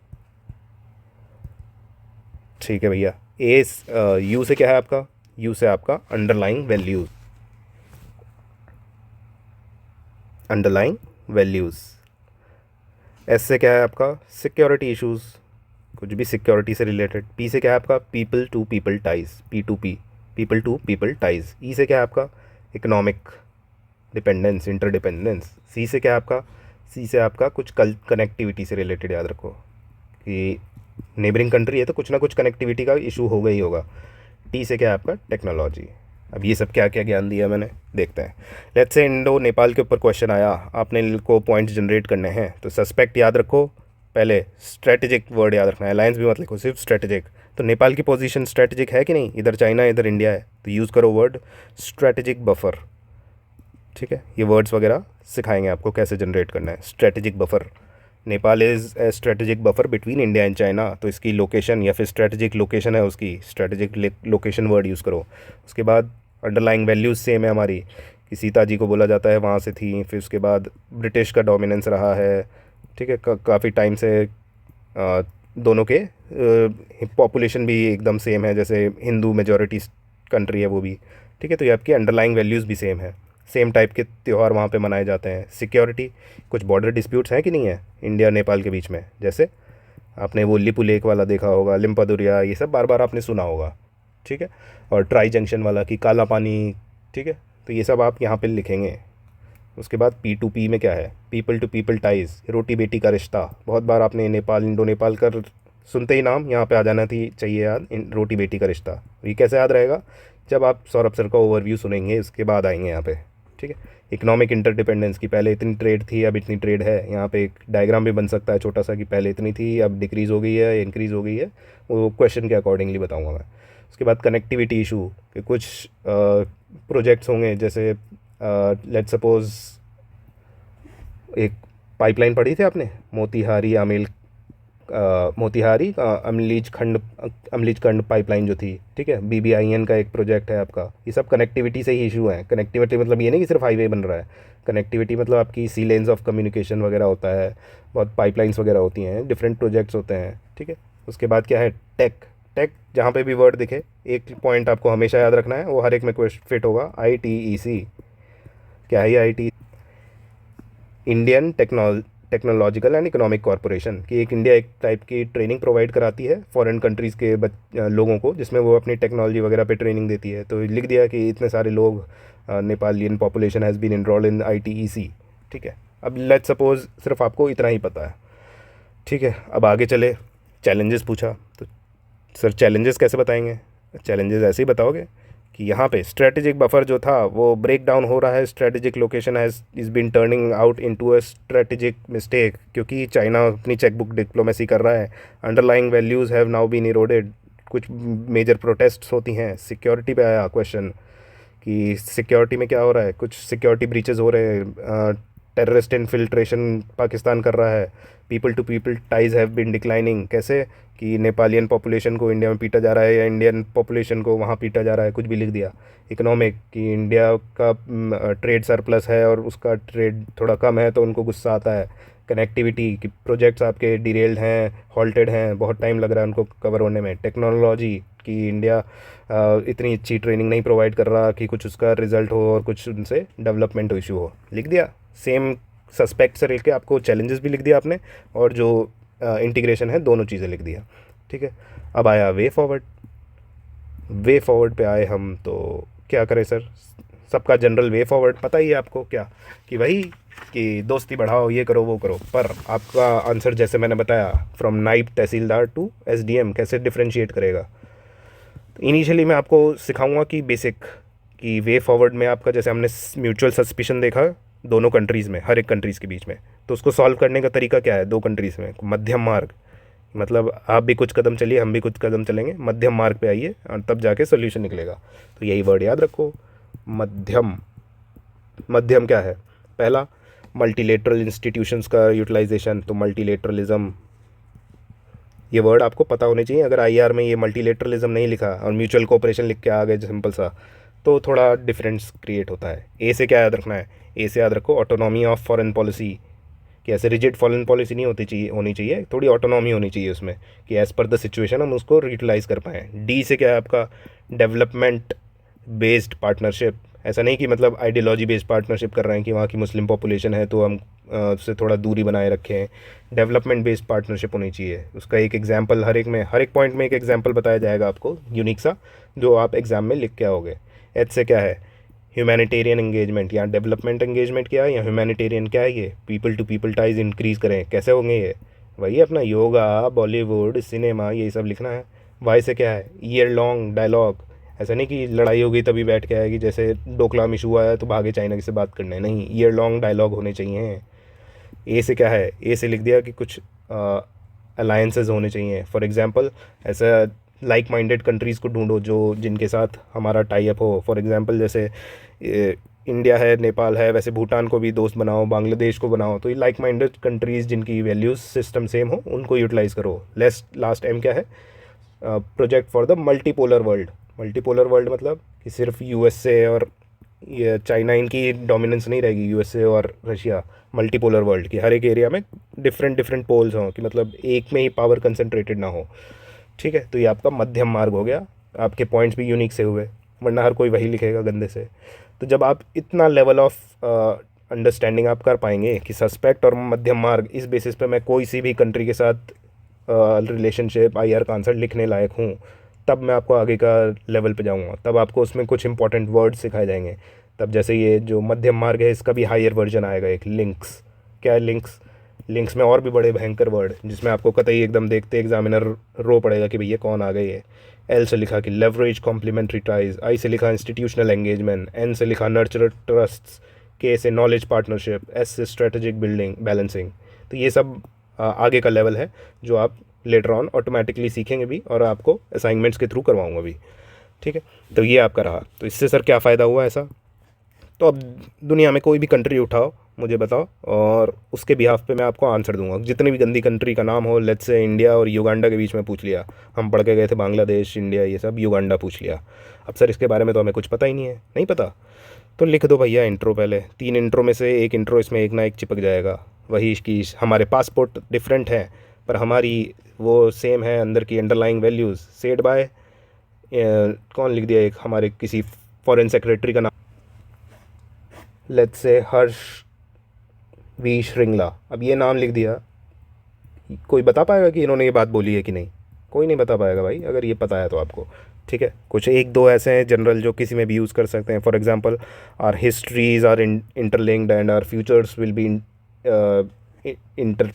ठीक है भैया। यू से क्या है आपका? यू से आपका अंडरलाइंग वैल्यूज़। एस से क्या है आपका? सिक्योरिटी इश्यूज़, कुछ भी सिक्योरिटी से रिलेटेड। पी से क्या है आपका? People to people ties. ई से क्या है आपका? Economic dependence, interdependence. सी से क्या है आपका? सी से आपका कुछ कनेक्टिविटी से रिलेटेड, याद रखो कि नेबरिंग कंट्री है तो कुछ ना कुछ कनेक्टिविटी का इशू होगा ही होगा। टी से क्या है आपका? टेक्नोलॉजी। अब ये सब क्या क्या ज्ञान दिया मैंने, देखते हैं। लेट्स से इंडो नेपाल के ऊपर क्वेश्चन आया, आपने को पॉइंट्स जनरेट करने हैं। तो सस्पेक्ट याद रखो, पहले स्ट्रेटेजिक वर्ड याद रखना है, अलायंस भी मत लिखो, सिर्फ स्ट्रेटेजिक। तो नेपाल की पोजीशन स्ट्रेटेजिक है कि नहीं? इधर चाइना इधर इंडिया है, तो यूज़ करो वर्ड स्ट्रेटेजिक बफर, ठीक है। ये वर्ड्स वगैरह सिखाएंगे आपको कैसे जनरेट करना है। Strategic buffer, Nepal is a strategic buffer between India and China. तो इसकी लोकेशन या फिर स्ट्रेटेजिक लोकेशन है उसकी, स्ट्रेटेजिक लोकेशन वर्ड यूज़ करो। उसके बाद अंडरलाइंग वैल्यूज़ सेम है हमारी, कि सीता जी को बोला जाता है वहाँ से थी। फिर उसके बाद ब्रिटिश का डोमिनेंस रहा है, ठीक है, काफ़ी टाइम से। दोनों के पॉपुलेशन भी एकदम सेम है, जैसे हिंदू मेजॉरिटी कंट्री है वो भी, ठीक है। तो ये आपकी अंडरलाइंग वैल्यूज़ भी सेम है। सेम टाइप के त्यौहार वहाँ पे मनाए जाते हैं। सिक्योरिटी, कुछ बॉर्डर डिस्प्यूट्स हैं कि नहीं है इंडिया नेपाल के बीच में, जैसे आपने वो लिपू लेक वाला देखा होगा, लिम्पादुरिया, ये सब बार बार आपने सुना होगा, ठीक है। और ट्राई जंक्शन वाला कि काला पानी, ठीक है। तो ये सब आप यहाँ पे लिखेंगे। उसके बाद P2P में क्या है, पीपल टू पीपल टाइज़, रोटी बेटी का रिश्ता। बहुत बार आपने नेपाल, इंडो नेपाल कर सुनते ही नाम यहाँ पे आ जाना थी चाहिए याद, रोटी बेटी का रिश्ता। ये कैसे याद रहेगा, जब आप सौरभ सर का ओवरव्यू सुनेंगे उसके बाद आएंगे यहाँ पे, ठीक है। इकोनॉमिक इंटरडिपेंडेंस की, पहले इतनी ट्रेड थी अब इतनी ट्रेड है। यहाँ पे एक डायग्राम भी बन सकता है छोटा सा कि पहले इतनी थी अब डिक्रीज़ हो गई है, इंक्रीज़ हो गई है, वो क्वेश्चन के अकॉर्डिंगली बताऊँगा मैं। उसके बाद कनेक्टिविटी इशू कि कुछ प्रोजेक्ट्स होंगे, जैसे लेट्स सपोज़ एक पाइपलाइन पढ़ी थी आपने, मोतीहारी आमेल मोतीहारी अमलीच खंड पाइपलाइन जो थी, ठीक है। BBIN का एक प्रोजेक्ट है आपका। ये सब कनेक्टिविटी से ही इशू है। कनेक्टिविटी मतलब ये नहीं कि सिर्फ हाईवे बन रहा है, कनेक्टिविटी मतलब आपकी सी लेन्स ऑफ कम्युनिकेशन वगैरह होता है, बहुत पाइपलाइंस वगैरह होती हैं, डिफरेंट प्रोजेक्ट्स होते हैं, ठीक है। उसके बाद क्या है, टेक। टेक जहाँ पे भी वर्ड दिखे एक पॉइंट आपको हमेशा याद रखना है, वो हर एक में फिट होगा, ITEC। क्या है ये IT? Indian technological and economic corporation, कि एक इंडिया एक टाइप की ट्रेनिंग प्रोवाइड कराती है फॉरेन कंट्रीज़ के लोगों को, जिसमें वो अपनी टेक्नोलॉजी वगैरह पे ट्रेनिंग देती है। तो लिख दिया कि इतने सारे लोग, Nepalian population has been enrolled in ITEC, ठीक है। अब लेट्स सपोज सिर्फ आपको इतना ही पता है, ठीक है। अब आगे चले, चैलेंजेस पूछा, तो सर चैलेंजेस कैसे बताएंगे? चैलेंजेस ऐसे ही बताओगे कि यहाँ पे स्ट्रेटेजिक बफर जो था वो ब्रेक डाउन हो रहा है, strategic location has is been turning out into a strategic mistake, क्योंकि चाइना अपनी चेकबुक डिप्लोमेसी कर रहा है। Underlying values have now been eroded, कुछ मेजर प्रोटेस्ट्स होती हैं। सिक्योरिटी पे आया क्वेश्चन कि सिक्योरिटी में क्या हो रहा है, कुछ सिक्योरिटी ब्रीचेस हो रहे हैं, टेररिस्ट इन्फिल्ट्रेशन पाकिस्तान कर रहा है। People to people ties have been declining, कैसे कि नेपालियन पॉपुलेशन को इंडिया में पीटा जा रहा है या इंडियन पॉपुलेशन को वहाँ पीटा जा रहा है, कुछ भी लिख दिया। इकोनॉमिक, कि इंडिया का ट्रेड सरप्लस है और उसका ट्रेड थोड़ा कम है तो उनको गुस्सा आता है। कनेक्टिविटी, कि प्रोजेक्ट्स आपके डिरेल्ड हैं, हॉल्टेड हैं, बहुत टाइम लग रहा है उनको कवर होने में। टेक्नोलॉजी, कि इंडिया इतनी अच्छी ट्रेनिंग नहीं प्रोवाइड कर रहा कि कुछ उसका रिजल्ट हो और कुछ उनसे डेवलपमेंट इशू हो, लिख दिया। सेम सस्पेक्ट से लेके आपको चैलेंजेस भी लिख दिया आपने, और जो इंटीग्रेशन है दोनों चीज़ें लिख दिया, ठीक है। अब आया वे फॉरवर्ड। वे फॉरवर्ड पे आए हम, तो क्या करें सर, सबका जनरल वे फॉरवर्ड पता ही है आपको, क्या कि वही कि दोस्ती बढ़ाओ, ये करो वो करो। पर आपका आंसर जैसे मैंने बताया, from naib tehsildar to SDM कैसे डिफ्रेंशिएट करेगा। तो इनिशियली मैं आपको सिखाऊंगा कि बेसिक, कि वे फॉरवर्ड में आपका, जैसे हमने म्यूचुअल सस्पिशन देखा दोनों कंट्रीज़ में, हर एक कंट्रीज़ के बीच में, तो उसको सॉल्व करने का तरीका क्या है दो कंट्रीज़ में, मध्यम मार्ग। मतलब आप भी कुछ कदम चलिए, हम भी कुछ कदम चलेंगे, मध्यम मार्ग पे आइए और तब जाके सोल्यूशन निकलेगा। तो यही वर्ड याद रखो, मध्यम। मध्यम क्या है, पहला मल्टीलेटरल इंस्टीट्यूशंस का यूटिलाइजेशन, तो मल्टीलेटरलिज्म, ये वर्ड आपको पता होने चाहिए। अगर IR में ये मल्टीलेटरलिज्म नहीं लिखा और म्यूचुअल कोऑपरेशन लिख के आ गए सिंपल सा, तो थोड़ा डिफरेंस क्रिएट होता है। ए से क्या याद रखना है, ए से याद रखो ऑटोनॉमी ऑफ फॉरेन पॉलिसी, कि ऐसे रिजिड फॉरेन पॉलिसी नहीं होनी चाहिए, थोड़ी ऑटोनॉमी होनी चाहिए उसमें, कि एज़ पर द सिचुएशन हम उसको यूटिलाइज़ कर पाएँ। डी से क्या है आपका, डेवलपमेंट बेस्ड पार्टनरशिप। ऐसा नहीं कि मतलब आइडियोलॉजी बेस्ड पार्टनरशिप कर रहे हैं कि वहाँ की मुस्लिम पॉपुलेशन है तो हम उससे थोड़ा दूरी बनाए रखें। डेवलपमेंट बेस्ड पार्टनरशिप होनी चाहिए। उसका एक एग्जांपल हर एक पॉइंट में एक एग्जांपल बताया जाएगा आपको यूनिक सा, जो आप एग्ज़ाम में लिख के आओगे। एच से क्या है, ह्यूमैनिटेरियन एंगेजमेंट, या डेवलपमेंट एंगेजमेंट क्या है या ह्यूमैनिटेरियन क्या है, ये people to people ties increase करें, कैसे होंगे ये, वही अपना योगा, बॉलीवुड, सिनेमा, यही सब लिखना है। वाई से क्या है, ईयर लॉन्ग डायलॉग। ऐसा नहीं कि लड़ाई हो गई तभी बैठ के आएगी, जैसे डोकलाम इशू आया तो भागे चाइना से बात करने, नहीं, ईयर लॉन्ग डायलॉग होने चाहिए। ए से क्या है, ए से लिख दिया कि कुछ अलायंसेस होने चाहिए। फॉर एग्जांपल ऐसा लाइक माइंडेड कंट्रीज़ को ढूंढो जो जिनके साथ हमारा टाई अप हो। फॉर एग्जांपल जैसे इंडिया है, नेपाल है, वैसे भूटान को भी दोस्त बनाओ, बांग्लादेश को बनाओ। तो ये लाइक माइंडेड कंट्रीज़ जिनकी वैल्यूज़ सिस्टम सेम हो उनको यूटिलाइज़ करो। लास्ट एम क्या है, project for the multipolar world. Multipolar world मतलब कि सिर्फ USA और ये चाइना, इनकी डोमिनेंस नहीं रहेगी, USA और रशिया। मल्टीपोलर वर्ल्ड की हर एक एरिया में डिफरेंट पोल्स हों, कि मतलब एक में ही पावर कंसंट्रेटेड ना हो, ठीक है। तो ये आपका मध्यम मार्ग हो गया। आपके पॉइंट्स भी यूनिक से हुए, वरना हर कोई वही लिखेगा गंदे से। तो जब आप इतना लेवल ऑफ अंडरस्टैंडिंग आप कर पाएंगे कि सस्पेक्ट और मध्यम मार्ग, इस बेसिस पे मैं कोई सी भी कंट्री के साथ रिलेशनशिप आईआर का आंसर लिखने लायक हूँ, तब मैं आपको आगे का लेवल पे जाऊँगा। तब आपको उसमें कुछ इंपॉर्टेंट वर्ड्स सिखाए जाएंगे। तब जैसे ये जो मध्यम मार्ग है, इसका भी हायर वर्जन आएगा, एक लिंक्स। क्या है लिंक्स? लिंक्स में और भी बड़े भयंकर वर्ड, जिसमें आपको कतई एकदम देखते एग्जामिनर रो पड़ेगा कि भैया कौन आ गई है। एल से लिखा कि लेवरेज कॉम्प्लीमेंट्री टाइज, आई से लिखा इंस्टीट्यूशनल एंगेजमेंट, एन से लिखा नर्चर ट्रस्ट्स, के से नॉलेज पार्टनरशिप, एस से स्ट्रेटेजिक बिल्डिंग बैलेंसिंग। तो ये सब आगे का लेवल है जो आप लेटर ऑन ऑटोमेटिकली सीखेंगे भी, और आपको असाइनमेंट्स के थ्रू करवाऊंगा भी। ठीक है, तो ये आपका रहा। तो इससे सर क्या फ़ायदा हुआ ऐसा? तो अब दुनिया में कोई भी कंट्री उठाओ, मुझे बताओ, और उसके बिहाफ पे मैं आपको आंसर दूंगा। जितनी भी गंदी कंट्री का नाम हो, लेट्स से इंडिया और युगांडा के बीच में पूछ लिया, हम पढ़ के गए थे बांग्लादेश, इंडिया, ये सब, युगांडा पूछ लिया। अब सर इसके बारे में तो हमें कुछ पता ही नहीं है, नहीं पता, तो लिख दो भैया इंट्रो। पहले 3 इंट्रो में से एक इंट्रो इसमें एक ना एक चिपक जाएगा। वही कि हमारे पासपोर्ट डिफरेंट हैं, पर हमारी वो सेम है, अंदर की अंडरलाइंग वैल्यूज़ सेड बाय कौन लिख दिया, एक हमारे किसी फॉरेन सेक्रेटरी का नाम, let's say Harsh we Shringla. अब ये नाम लिख दिया, कोई बता पाएगा कि इन्होंने ये बात बोली है कि नहीं? कोई नहीं बता पाएगा भाई, अगर ये पता है तो आपको। ठीक है, कुछ एक दो ऐसे हैं जनरल जो किसी में भी यूज़ कर सकते हैं। For example, our histories are interlinked and our futures will be inter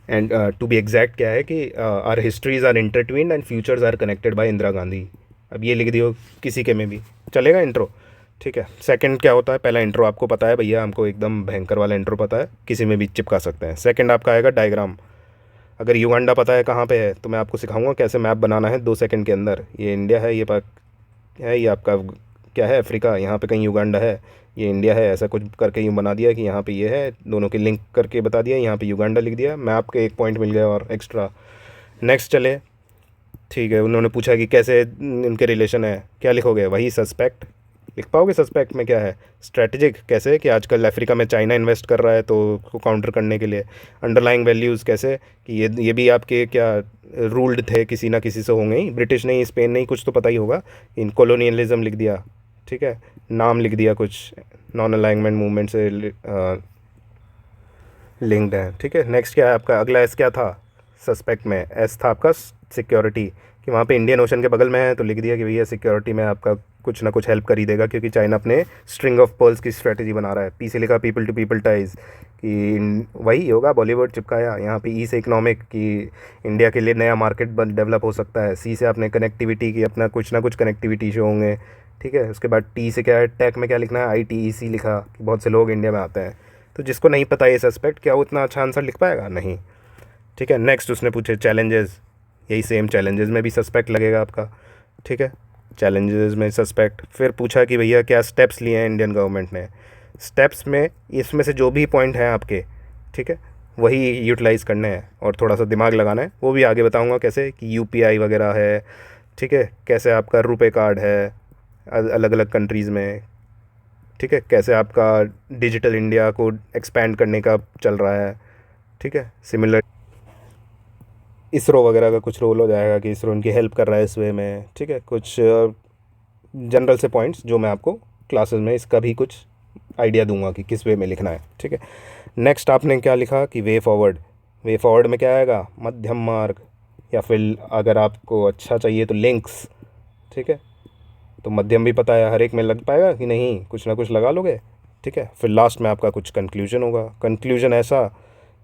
and to be exact क्या है कि our histories are intertwined and futures are connected by Indira Gandhi. अब ये लिख दियो, किसी के में भी चलेगा इंट्रो। ठीक है, सेकंड क्या होता है? पहला इंट्रो आपको पता है भैया, हमको एकदम भयंकर वाला इंट्रो पता है, किसी में भी चिपका सकते हैं। सेकंड आपका आएगा डायग्राम। अगर युगांडा पता है कहाँ पे है, तो मैं आपको सिखाऊंगा कैसे मैप बनाना है 2 सेकंड के अंदर। ये इंडिया है, ये पाक है, ये आपका क्या है, अफ्रीका, यहाँ पे कहीं युगांडा है, ये इंडिया है, ऐसा कुछ करके यूँ बना दिया कि यहाँ पे ये है, दोनों की लिंक करके बता दिया, यहाँ पे युगांडा लिख दिया, मैप के एक पॉइंट मिल गया और एक्स्ट्रा। नेक्स्ट चले, ठीक है, उन्होंने पूछा कि कैसे उनके रिलेशन है, क्या लिखोगे? वही सस्पेक्ट लिख पाओगे। सस्पेक्ट में क्या है? स्ट्रैटेजिक, कैसे कि आजकल अफ्रीका में चाइना इन्वेस्ट कर रहा है तो उसको काउंटर करने के लिए। अंडरलाइंग वैल्यूज़, कैसे कि ये भी आपके क्या रूल्ड थे, किसी ना किसी से होंगे ही, ब्रिटिश नहीं, स्पेन नहीं, कुछ तो पता ही होगा। इन कॉलोनियलिज्म लिख दिया। ठीक है, नाम लिख दिया कुछ, नॉन अलाइनमेंट मूवमेंट से लिंक्ड है। ठीक है, नेक्स्ट क्या है आपका? अगला एस क्या था सस्पेक्ट में? एस था आपका सिक्योरिटी, कि वहाँ पे इंडियन ओशन के बगल में है, तो लिख दिया कि भैया सिक्योरिटी में आपका कुछ ना कुछ हेल्प कर ही देगा, क्योंकि चाइना अपने स्ट्रिंग ऑफ पर्ल्स की स्ट्रेटजी बना रहा है। पी से लिखा पीपल टू पीपल टाइज, कि वही होगा बॉलीवुड चिपकाया। यहाँ पे ई से इकोनॉमिक, कि इंडिया के लिए नया मार्केट डेवलप हो सकता है। सी से आपने कनेक्टिविटी की, अपना कुछ ना कुछ कनेक्टिविटी शो होंगे। ठीक है, उसके बाद टी से क्या है, टेक में क्या लिखना है, ITEC लिखा, कि बहुत से लोग इंडिया में आते हैं। तो जिसको नहीं पता ये सस्पेक्ट, क्या वो इतना अच्छा आंसर लिख पाएगा? नहीं। ठीक है, नेक्स्ट उसने पूछे चैलेंजेस, यही सेम चैलेंजेस में भी सस्पेक्ट लगेगा आपका। ठीक है, चैलेंजेस में सस्पेक्ट। फिर पूछा कि भैया क्या स्टेप्स लिए हैं इंडियन गवर्नमेंट ने। स्टेप्स में इसमें से जो भी पॉइंट हैं आपके, ठीक है, वही यूटिलाइज़ करने हैं और थोड़ा सा दिमाग लगाना है। वो भी आगे बताऊंगा कैसे, कि UPI वगैरह है। ठीक है, कैसे आपका रुपए कार्ड है अलग अलग कंट्रीज़ में। ठीक है, कैसे आपका डिजिटल इंडिया को एक्सपेंड करने का चल रहा है। ठीक है, सिमिलर इसरो वगैरह का कुछ रोल हो जाएगा, कि इसरो उनकी हेल्प कर रहा है इस वे में। ठीक है, कुछ जनरल से पॉइंट्स जो मैं आपको क्लासेस में इसका भी कुछ आइडिया दूंगा कि किस वे में लिखना है। ठीक है, नेक्स्ट आपने क्या लिखा कि वे फॉरवर्ड। वे फॉरवर्ड में क्या आएगा? मध्यम मार्ग, या फिर अगर आपको अच्छा चाहिए तो लिंक्स। ठीक है, तो मध्यम भी पता है, हर एक में लग पाएगा कि नहीं, कुछ ना कुछ लगा लोगे। ठीक है, फिर लास्ट में आपका कुछ कंक्लूजन होगा। कंक्लूजन ऐसा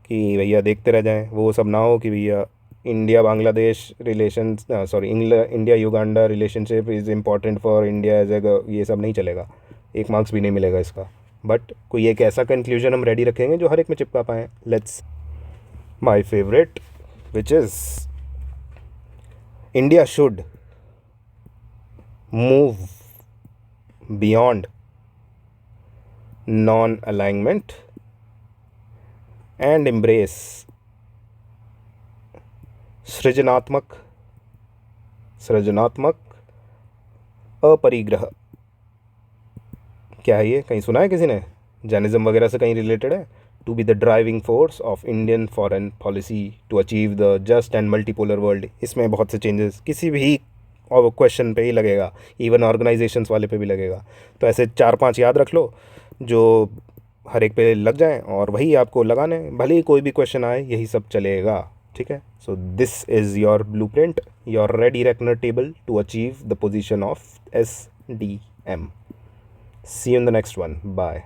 कि भैया देखते रह जाएं, वो सब ना हो कि भैया India Bangladesh relation, sorry, India Uganda relationship is important for India as a, ये सब नहीं चलेगा, 1 मार्क्स भी नहीं मिलेगा इसका। बट कोई एक ऐसा कंक्लूजन हम रेडी रखेंगे जो हर एक में चिपका पाएँ। Let's my favourite, which is India should move beyond non-alignment and embrace सृजनात्मक अपरिग्रह। क्या है ये? कहीं सुना है किसी ने? जैनिज्म वगैरह से कहीं रिलेटेड है? To be the driving force of Indian foreign policy to achieve the just and multipolar world. इसमें बहुत से चेंजेस, किसी भी और वो क्वेश्चन पे ही लगेगा, इवन ऑर्गेनाइजेशंस वाले पे भी लगेगा। तो ऐसे 4-5 याद रख लो जो हर एक पे लग जाएं और वही आपको लगाने हैं, भले ही कोई भी क्वेश्चन आए यही सब चलेगा, ठीक है। So this is your blueprint, your ready reckoner table to achieve the position of SDM. See you in the next one. Bye.